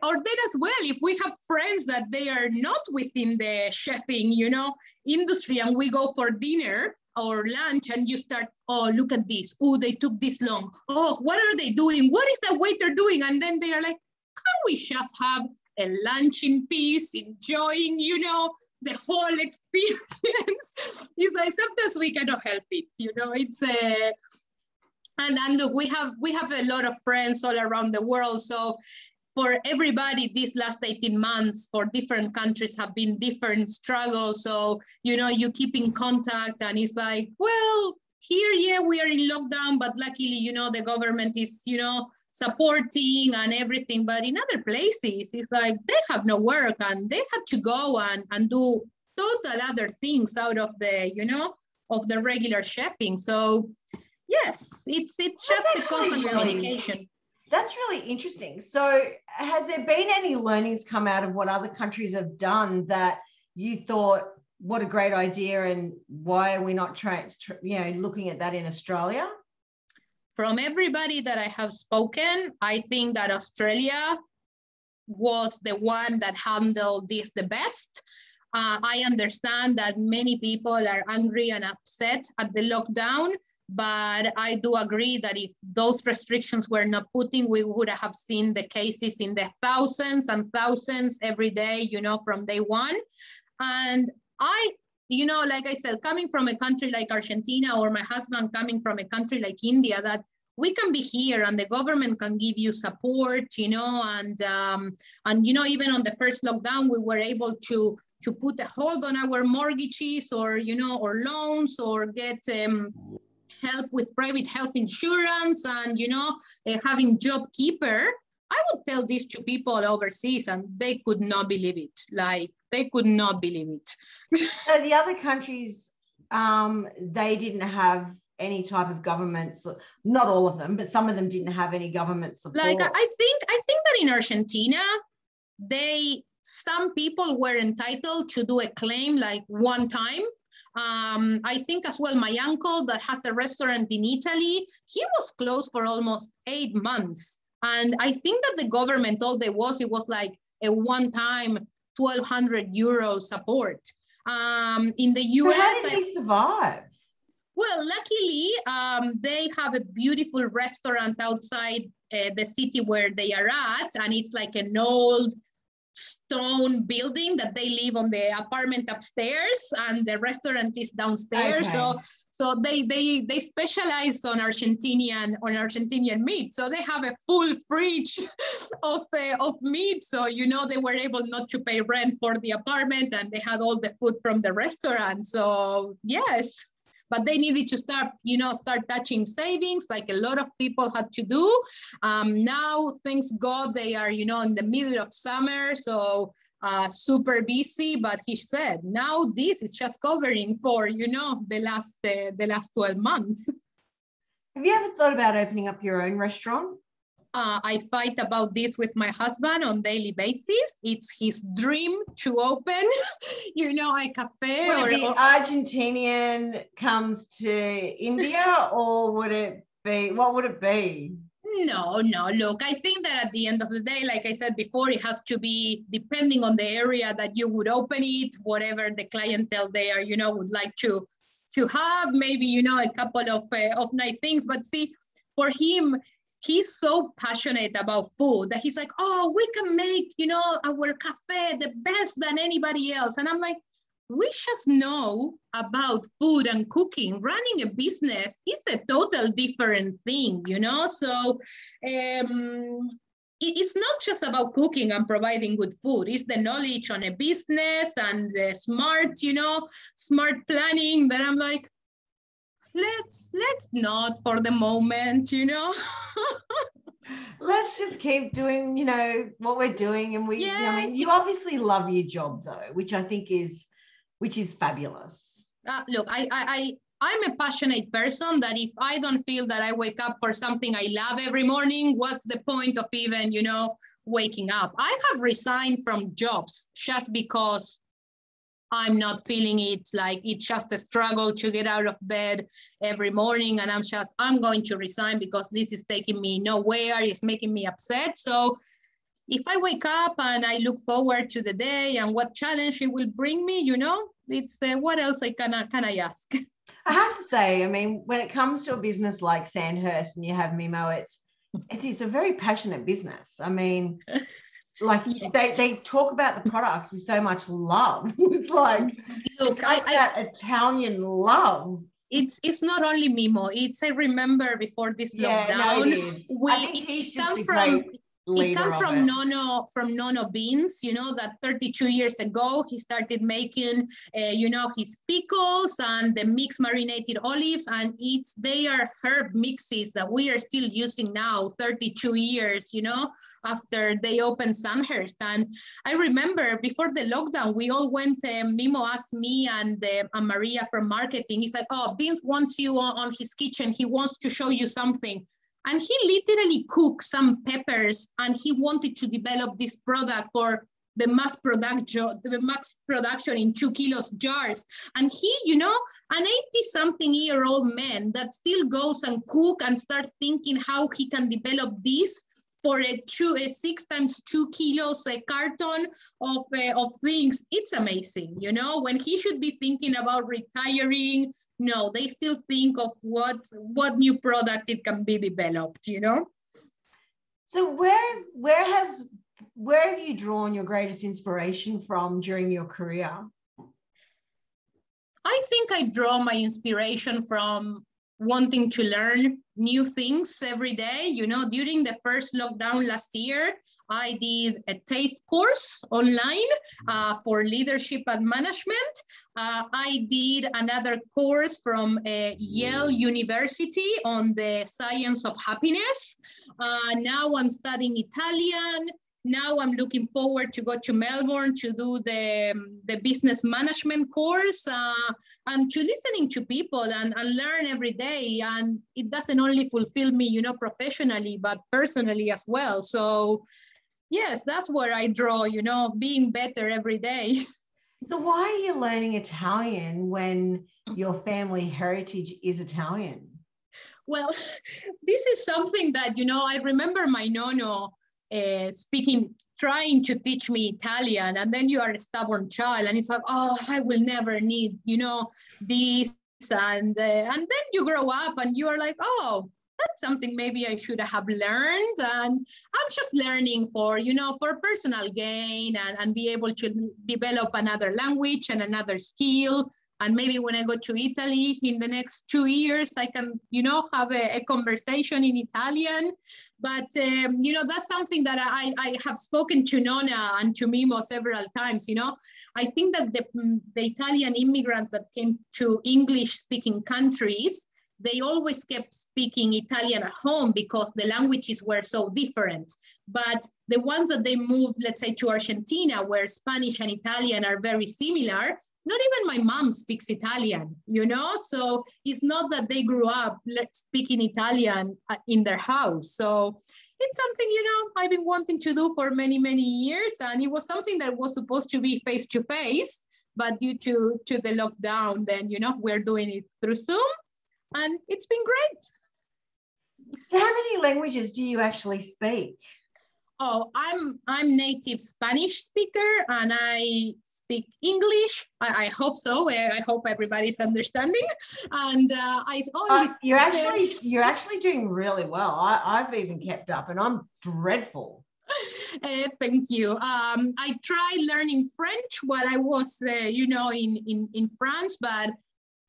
Speaker 2: Or then as well, if we have friends that they are not within the chefing, you know, industry, and we go for dinner or lunch and you start, oh, look at this. Oh, they took this long. Oh, what are they doing? What is the waiter doing? And then they are like, can we just have a lunch in peace, enjoying, you know, the whole experience? It's like sometimes we cannot help it, you know. It's and look, we have a lot of friends all around the world. So for everybody, these last 18 months for different countries have been different struggles. So, you know, you keep in contact and it's like, well, here, yeah, we are in lockdown, but luckily, you know, the government is, you know, supporting and everything. But in other places, it's like they have no work and they had to go and do total other things out of the, you know, of the regular chefing. So Yes, it's just the constant communication.
Speaker 1: That's really interesting. So has there been any learnings come out of what other countries have done that you thought, what a great idea, and why are we not looking at that in Australia?
Speaker 2: From everybody that I have spoken, I think that Australia was the one that handled this the best. I understand that many people are angry and upset at the lockdown, but I do agree that if those restrictions were not put in, we would have seen the cases in the thousands and thousands every day, from day one. And like I said, coming from a country like Argentina, or my husband coming from a country like India, that we can be here and the government can give you support, and even on the first lockdown, we were able to put a hold on our mortgages or loans, or get help with private health insurance, and, having JobKeeper. I would tell this to people overseas and they could not believe it. Like, they could not believe it.
Speaker 1: So the other countries, they didn't have any type of governments, not all of them, but some of them didn't have any government support.
Speaker 2: Like, I think that in Argentina, some people were entitled to do a claim like one time. I think as well, my uncle that has a restaurant in Italy, he was closed for almost 8 months. And I think that the government, all it was like a one-time 1,200 euro support. In the US,
Speaker 1: so how did he survive?
Speaker 2: Well, luckily, they have a beautiful restaurant outside the city where they are at, and it's like an old stone building that they live on the apartment upstairs, and the restaurant is downstairs. Okay. So they specialize on Argentinian meat. So they have a full fridge of meat. So they were able not to pay rent for the apartment, and they had all the food from the restaurant. So yes. But they needed to start touching savings, like a lot of people had to do. Now, thanks God, they are, in the middle of summer, so super busy. But he said, now this is just covering for, the last 12 months.
Speaker 1: Have you ever thought about opening up your own restaurant?
Speaker 2: I fight about this with my husband on daily basis. It's his dream to open, a cafe.
Speaker 1: Would it be Argentinian comes to India, or would it be, what would it be?
Speaker 2: No, look, I think that at the end of the day, like I said before, it has to be depending on the area that you would open it, whatever the clientele there, would like to have, maybe, a couple of nice things. But see, for him, he's so passionate about food that he's like, oh, we can make, our cafe the best than anybody else. And I'm like, we just know about food and cooking. Running a business is a total different thing, So it's not just about cooking and providing good food. It's the knowledge on a business and the smart planning that I'm like, let's not for the moment,
Speaker 1: Let's just keep doing, what we're doing. And
Speaker 2: yes.
Speaker 1: You obviously love your job though, which I think is fabulous.
Speaker 2: Look, I'm a passionate person that if I don't feel that I wake up for something I love every morning, what's the point of even, waking up? I have resigned from jobs just because I'm not feeling it, like it's just a struggle to get out of bed every morning, and I'm going to resign because this is taking me nowhere, it's making me upset. So if I wake up and I look forward to the day and what challenge it will bring me, it's what else can I ask?
Speaker 1: I have to say, when it comes to a business like Sandhurst and you have Mimo, it's a very passionate business. Like they talk about the products with so much love. It's like, look, it's like that Italian love.
Speaker 2: It's not only Mimo. I remember before this lockdown,
Speaker 1: no, it is. I think he's just
Speaker 2: It
Speaker 1: leader
Speaker 2: comes
Speaker 1: of
Speaker 2: from
Speaker 1: it.
Speaker 2: Nono Beans, that 32 years ago, he started making, his pickles and the mixed marinated olives, and they are herb mixes that we are still using now, 32 years, after they opened Sandhurst. And I remember before the lockdown, we all went, Mimo asked me and Maria from marketing, he's like, oh, Beans wants you on his kitchen. He wants to show you something. And he literally cooked some peppers, and he wanted to develop this product for the mass production in 2 kilos jars. And he, an 80-something-year-old man that still goes and cook and start thinking how he can develop this for a 6 times 2 kilos carton of things. It's amazing, when he should be thinking about retiring. No, they still think of what new product it can be developed,
Speaker 1: So where have you drawn your greatest inspiration from during your career?
Speaker 2: I think I draw my inspiration from wanting to learn new things every day. During the first lockdown last year, I did a TAFE course online for leadership and management. I did another course from Yale University on the science of happiness. Now I'm studying Italian. Now I'm looking forward to go to Melbourne to do the business management course and to listening to people and learn every day. And it doesn't only fulfill me, professionally, but personally as well. So yes, that's where I draw, being better every day.
Speaker 1: So why are you learning Italian when your family heritage is Italian?
Speaker 2: Well, this is something that, I remember my nonno trying to teach me Italian, and then you are a stubborn child, and it's like, oh, I will never need, this, and then you grow up, and you are like, oh, that's something maybe I should have learned, and I'm just learning for personal gain and be able to develop another language and another skill. And maybe when I go to Italy in the next 2 years, I can, have a conversation in Italian. But, that's something that I have spoken to Nonna and to Mimo several times, I think that the Italian immigrants that came to English-speaking countries, they always kept speaking Italian at home because the languages were so different. But the ones that they moved, let's say, to Argentina, where Spanish and Italian are very similar, not even my mom speaks Italian, So it's not that they grew up speaking Italian in their house. So it's something, I've been wanting to do for many, many years. And it was something that was supposed to be face-to-face, but due to the lockdown, then, we're doing it through Zoom. And it's been great.
Speaker 1: So how many languages do you actually speak?
Speaker 2: Oh, I'm native Spanish speaker, and I speak English. I hope so. I hope everybody's understanding. And I always
Speaker 1: you're actually doing really well. I've even kept up, and I'm dreadful.
Speaker 2: Thank you. I tried learning French while I was, in France, but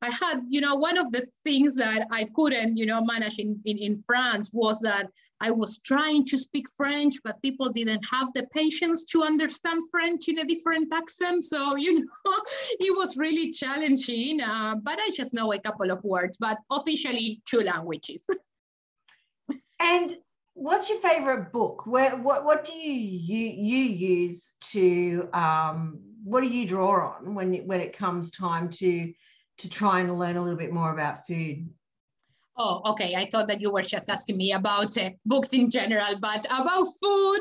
Speaker 2: I had, one of the things that I couldn't, manage in France was that I was trying to speak French, but people didn't have the patience to understand French in a different accent. So, it was really challenging, but I just know a couple of words, but officially 2 languages.
Speaker 1: And what's your favorite book? What do you use to, what do you draw on when it comes time to try and learn a little bit more about food?
Speaker 2: Oh, okay. I thought that you were just asking me about books in general, but about food.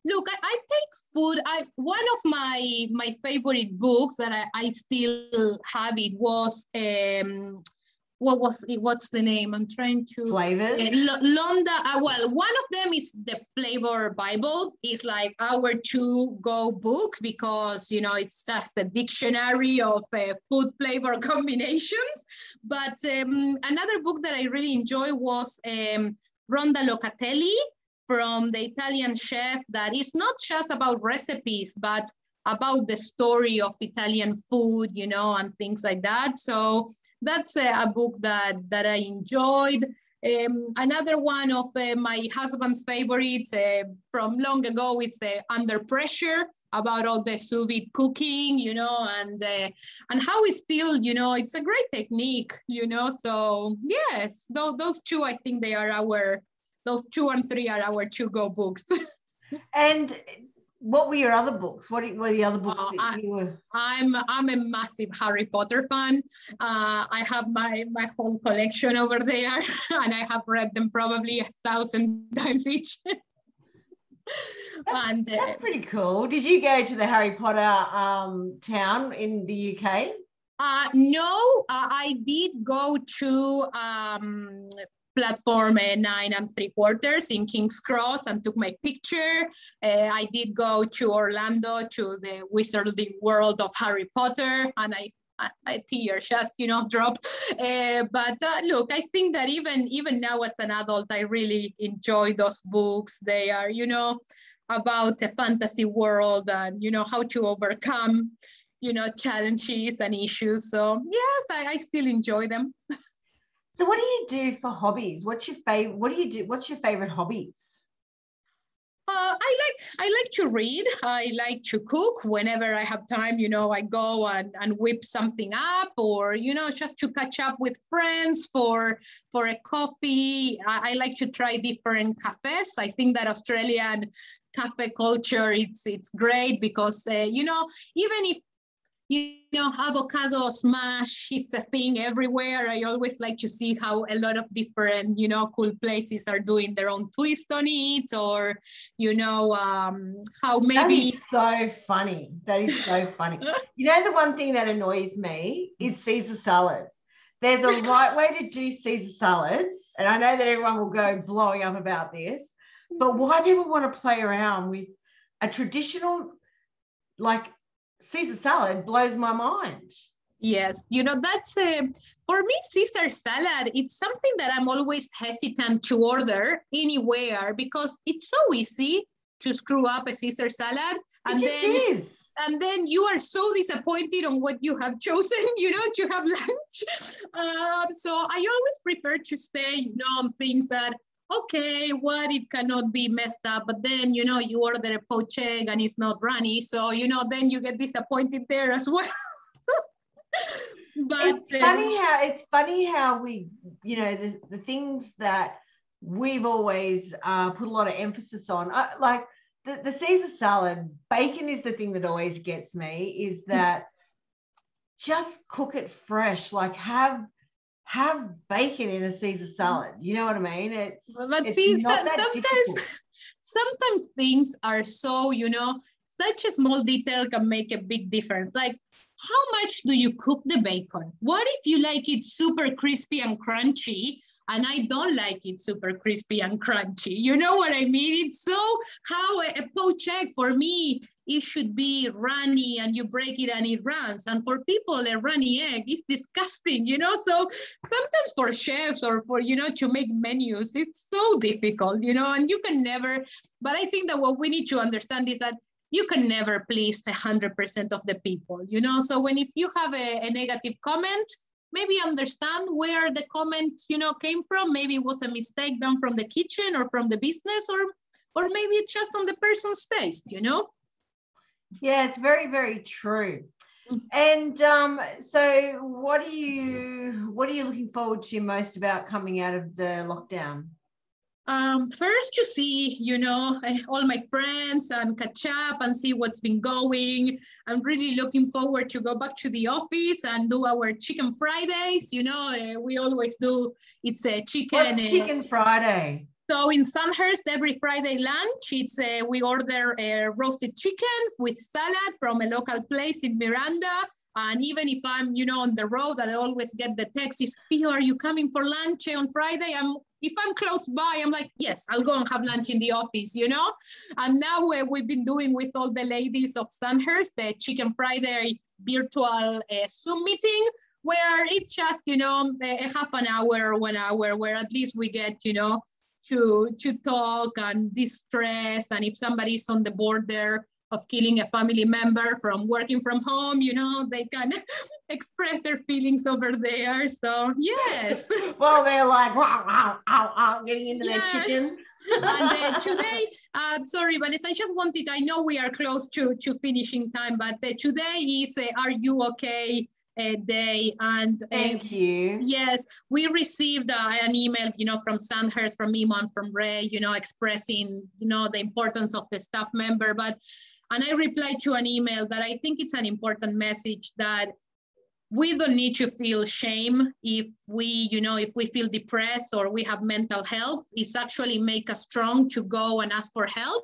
Speaker 2: Look, I take food. One of my favorite books that I still have, it was what's the name? I'm trying to
Speaker 1: Flavors.
Speaker 2: Londa. Well, one of them is the Flavor Bible. It's like our to-go book because it's just a dictionary of food flavor combinations. But another book that I really enjoy was Ronda Locatelli, from the Italian chef, that is not just about recipes, but about the story of Italian food, and things like that. So that's a book that I enjoyed. Another one of my husband's favorites from long ago is Under Pressure, about all the sous vide cooking, you know, and how it's still, you know, it's a great technique, you know. So yes, those two, I think those 2 and 3 are our to-go books.
Speaker 1: And what were your other books? What were the other books that you were?
Speaker 2: I'm a massive Harry Potter fan. I have my whole collection over there, and I have read them probably 1,000 times each.
Speaker 1: That's pretty cool. Did you go to the Harry Potter town in the UK?
Speaker 2: No, I did go to platform 9 3/4 in King's Cross and took my picture. I did go to Orlando to the Wizarding World of Harry Potter, and I tears just, you know, drop. But look, I think that even now as an adult, I really enjoy those books. They are, you know, about a fantasy world and, you know, how to overcome, you know, challenges and issues. So yes, I still enjoy them.
Speaker 1: So what do you do for hobbies? What's your favorite? What do you do? What's your favorite hobbies?
Speaker 2: I like to read. I like to cook whenever I have time. You know, I go and whip something up, or, you know, just to catch up with friends for a coffee. I like to try different cafes. I think that Australian cafe culture, it's great because you know, even if, you know, avocado smash is a thing everywhere, I always like to see how a lot of different, you know, cool places are doing their own twist on it, or, you know, how maybe.
Speaker 1: That is so funny. That is so funny. You know, the one thing that annoys me is Caesar salad. There's a right way to do Caesar salad, and I know that everyone will go blowing up about this, but why people want to play around with a traditional, like, Caesar salad blows my mind.
Speaker 2: Yes, you know, that's for me, Caesar salad, it's something that I'm always hesitant to order anywhere because it's so easy to screw up a Caesar salad. And then you are so disappointed on what you have chosen, you know, to have lunch. So I always prefer to stay, you know, on things that, okay, what, it cannot be messed up, but then, you know, you order a poached egg and it's not runny, so, you know, then you get disappointed there as well. But
Speaker 1: it's funny how we, you know, the things that we've always put a lot of emphasis on, like the Caesar salad, bacon is the thing that always gets me, is that just cook it fresh, like have bacon in a Caesar salad. You know what I mean?
Speaker 2: Sometimes things are so, you know, such a small detail can make a big difference. Like, how much do you cook the bacon? What if you like it super crispy and crunchy, and I don't like it super crispy and crunchy? You know what I mean? It's so how a poached egg, for me, it should be runny and you break it and it runs. And for people, a runny egg is disgusting, you know? So sometimes for chefs or for, you know, to make menus, it's so difficult, you know, and you can never, but I think that what we need to understand is that you can never please 100% of the people, you know? So if you have a negative comment, maybe understand where the comment, you know, came from. Maybe it was a mistake done from the kitchen or from the business, or maybe it's just on the person's taste, you know?
Speaker 1: Yeah, it's very, very true. And so what are you looking forward to most about coming out of the lockdown?
Speaker 2: First to see, you know, all my friends and catch up and see what's been going. I'm really looking forward to go back to the office and do our Chicken Fridays. You know, we always do, it's a chicken.
Speaker 1: What's Chicken Friday?
Speaker 2: So in Sandhurst, every Friday lunch, it's we order a roasted chicken with salad from a local place in Miranda. And even if I'm, you know, on the road, I always get the text, Fio, are you coming for lunch on Friday? If I'm close by, I'm like, yes, I'll go and have lunch in the office, you know? And now we've been doing with all the ladies of Sandhurst, the Chicken Friday virtual Zoom meeting, where it's just, you know, a half an hour or 1 hour, where at least we get, you know, to talk and distress. And if somebody's on the border of killing a family member from working from home, you know, they can express their feelings over there. So yes.
Speaker 1: Well, they're like, wow, wow, wow, wow, getting into their chicken.
Speaker 2: And today, sorry, Vanessa, I just wanted, I know we are close to finishing time, but today is Are You Okay Day. And
Speaker 1: thank you.
Speaker 2: Yes, we received an email, you know, from Sandhurst, from Iman, from Ray, you know, expressing, you know, the importance of the staff member. And I replied to an email that I think it's an important message, that we don't need to feel shame if we, you know, if we feel depressed or we have mental health. It's actually make us strong to go and ask for help.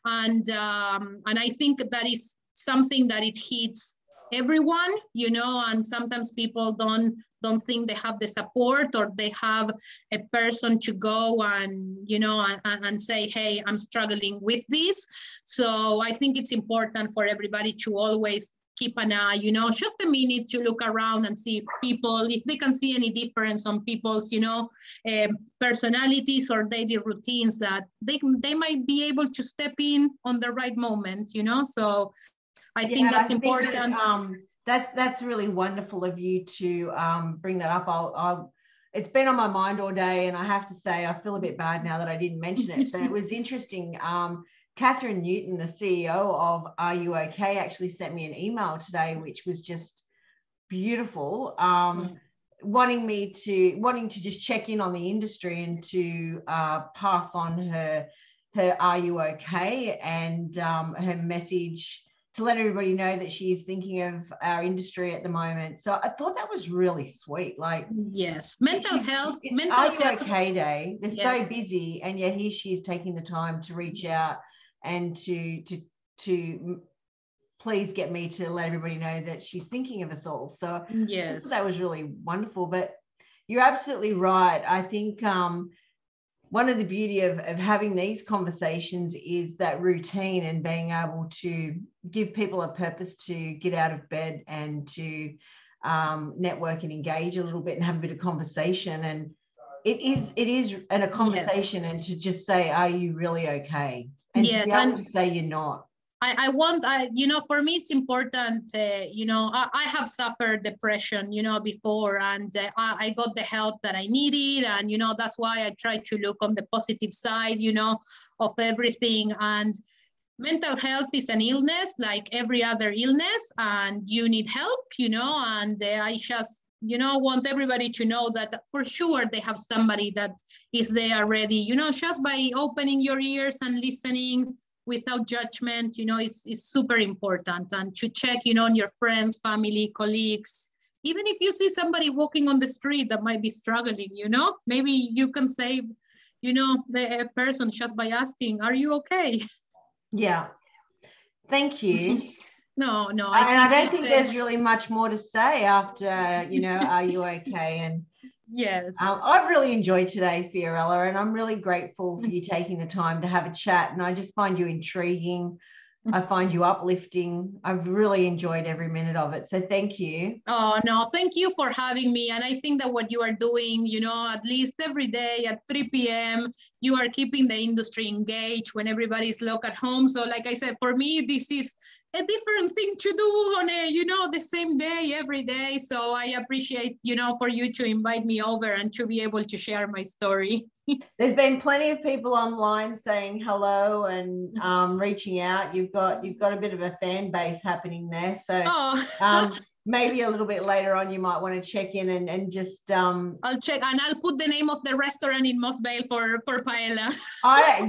Speaker 2: And I think that is something that it hits everyone, you know, and sometimes people don't think they have the support, or they have a person to go and, you know, and say, hey, I'm struggling with this. So I think it's important for everybody to always keep an eye, you know, just a minute to look around and see if they can see any difference on people's, you know, personalities or daily routines, that they might be able to step in on the right moment, you know. So I think that's important.
Speaker 1: That's really wonderful of you to bring that up. It's been on my mind all day, and I have to say I feel a bit bad now that I didn't mention it. But it was interesting. Catherine Newton, the CEO of Are You Okay, actually sent me an email today, which was just beautiful, wanting to just check in on the industry and to pass on her Are You Okay, and her message to let everybody know that she is thinking of our industry at the moment. So I thought that was really sweet. Like,
Speaker 2: yes, mental health.
Speaker 1: Are You Okay Day. They're so busy, and yet here she is taking the time to reach out and to please get me to let everybody know that she's thinking of us all. So yes, that was really wonderful. But you're absolutely right. I think one of the beauty of having these conversations is that routine, and being able to give people a purpose to get out of bed and to network and engage a little bit and have a bit of conversation. And it is a conversation, and to just say, are you really okay? And to be able to say you're not.
Speaker 2: You know, for me, it's important, you know, I have suffered depression, you know, before, and I got the help that I needed. And, you know, that's why I try to look on the positive side, you know, of everything. And mental health is an illness like every other illness, and you need help, you know, and I just, you know, want everybody to know that for sure they have somebody that is there ready, you know, just by opening your ears and listening without judgment, you know, is super important. And to check, you know, on your friends, family, colleagues, even if you see somebody walking on the street that might be struggling, you know, maybe you can save, you know, the person just by asking, are you okay?
Speaker 1: Yeah. Thank you.
Speaker 2: No,
Speaker 1: I don't think there's really much more to say after, you know, Are You Okay? And
Speaker 2: yes,
Speaker 1: I've really enjoyed today, Fiorella, and I'm really grateful for you taking the time to have a chat. And I just find you intriguing. I find you uplifting. I've really enjoyed every minute of it. So thank you.
Speaker 2: Oh, no, thank you for having me. And I think that what you are doing, you know, at least every day at 3 p.m., you are keeping the industry engaged when everybody's locked at home. So like I said, for me, this is a different thing to do on a, you know, the same day, every day. So I appreciate, you know, for you to invite me over and to be able to share my story.
Speaker 1: There's been plenty of people online saying hello and reaching out. You've got a bit of a fan base happening there. So maybe a little bit later on, you might want to check in and just
Speaker 2: I'll check, and I'll put the name of the restaurant in Moss Vale for Paella.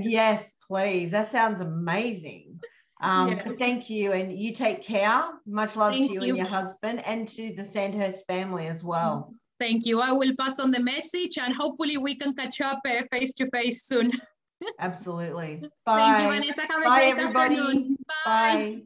Speaker 1: Yes, please. That sounds amazing.
Speaker 2: Yes.
Speaker 1: Thank you, and you take care. Much love to you and your husband, and to the Sandhurst family as well.
Speaker 2: Thank you. I will pass on the message, and hopefully we can catch up face-to-face soon.
Speaker 1: Absolutely. Bye.
Speaker 2: Thank you, Vanessa. Have a great
Speaker 1: everybody.
Speaker 2: afternoon.
Speaker 1: Bye.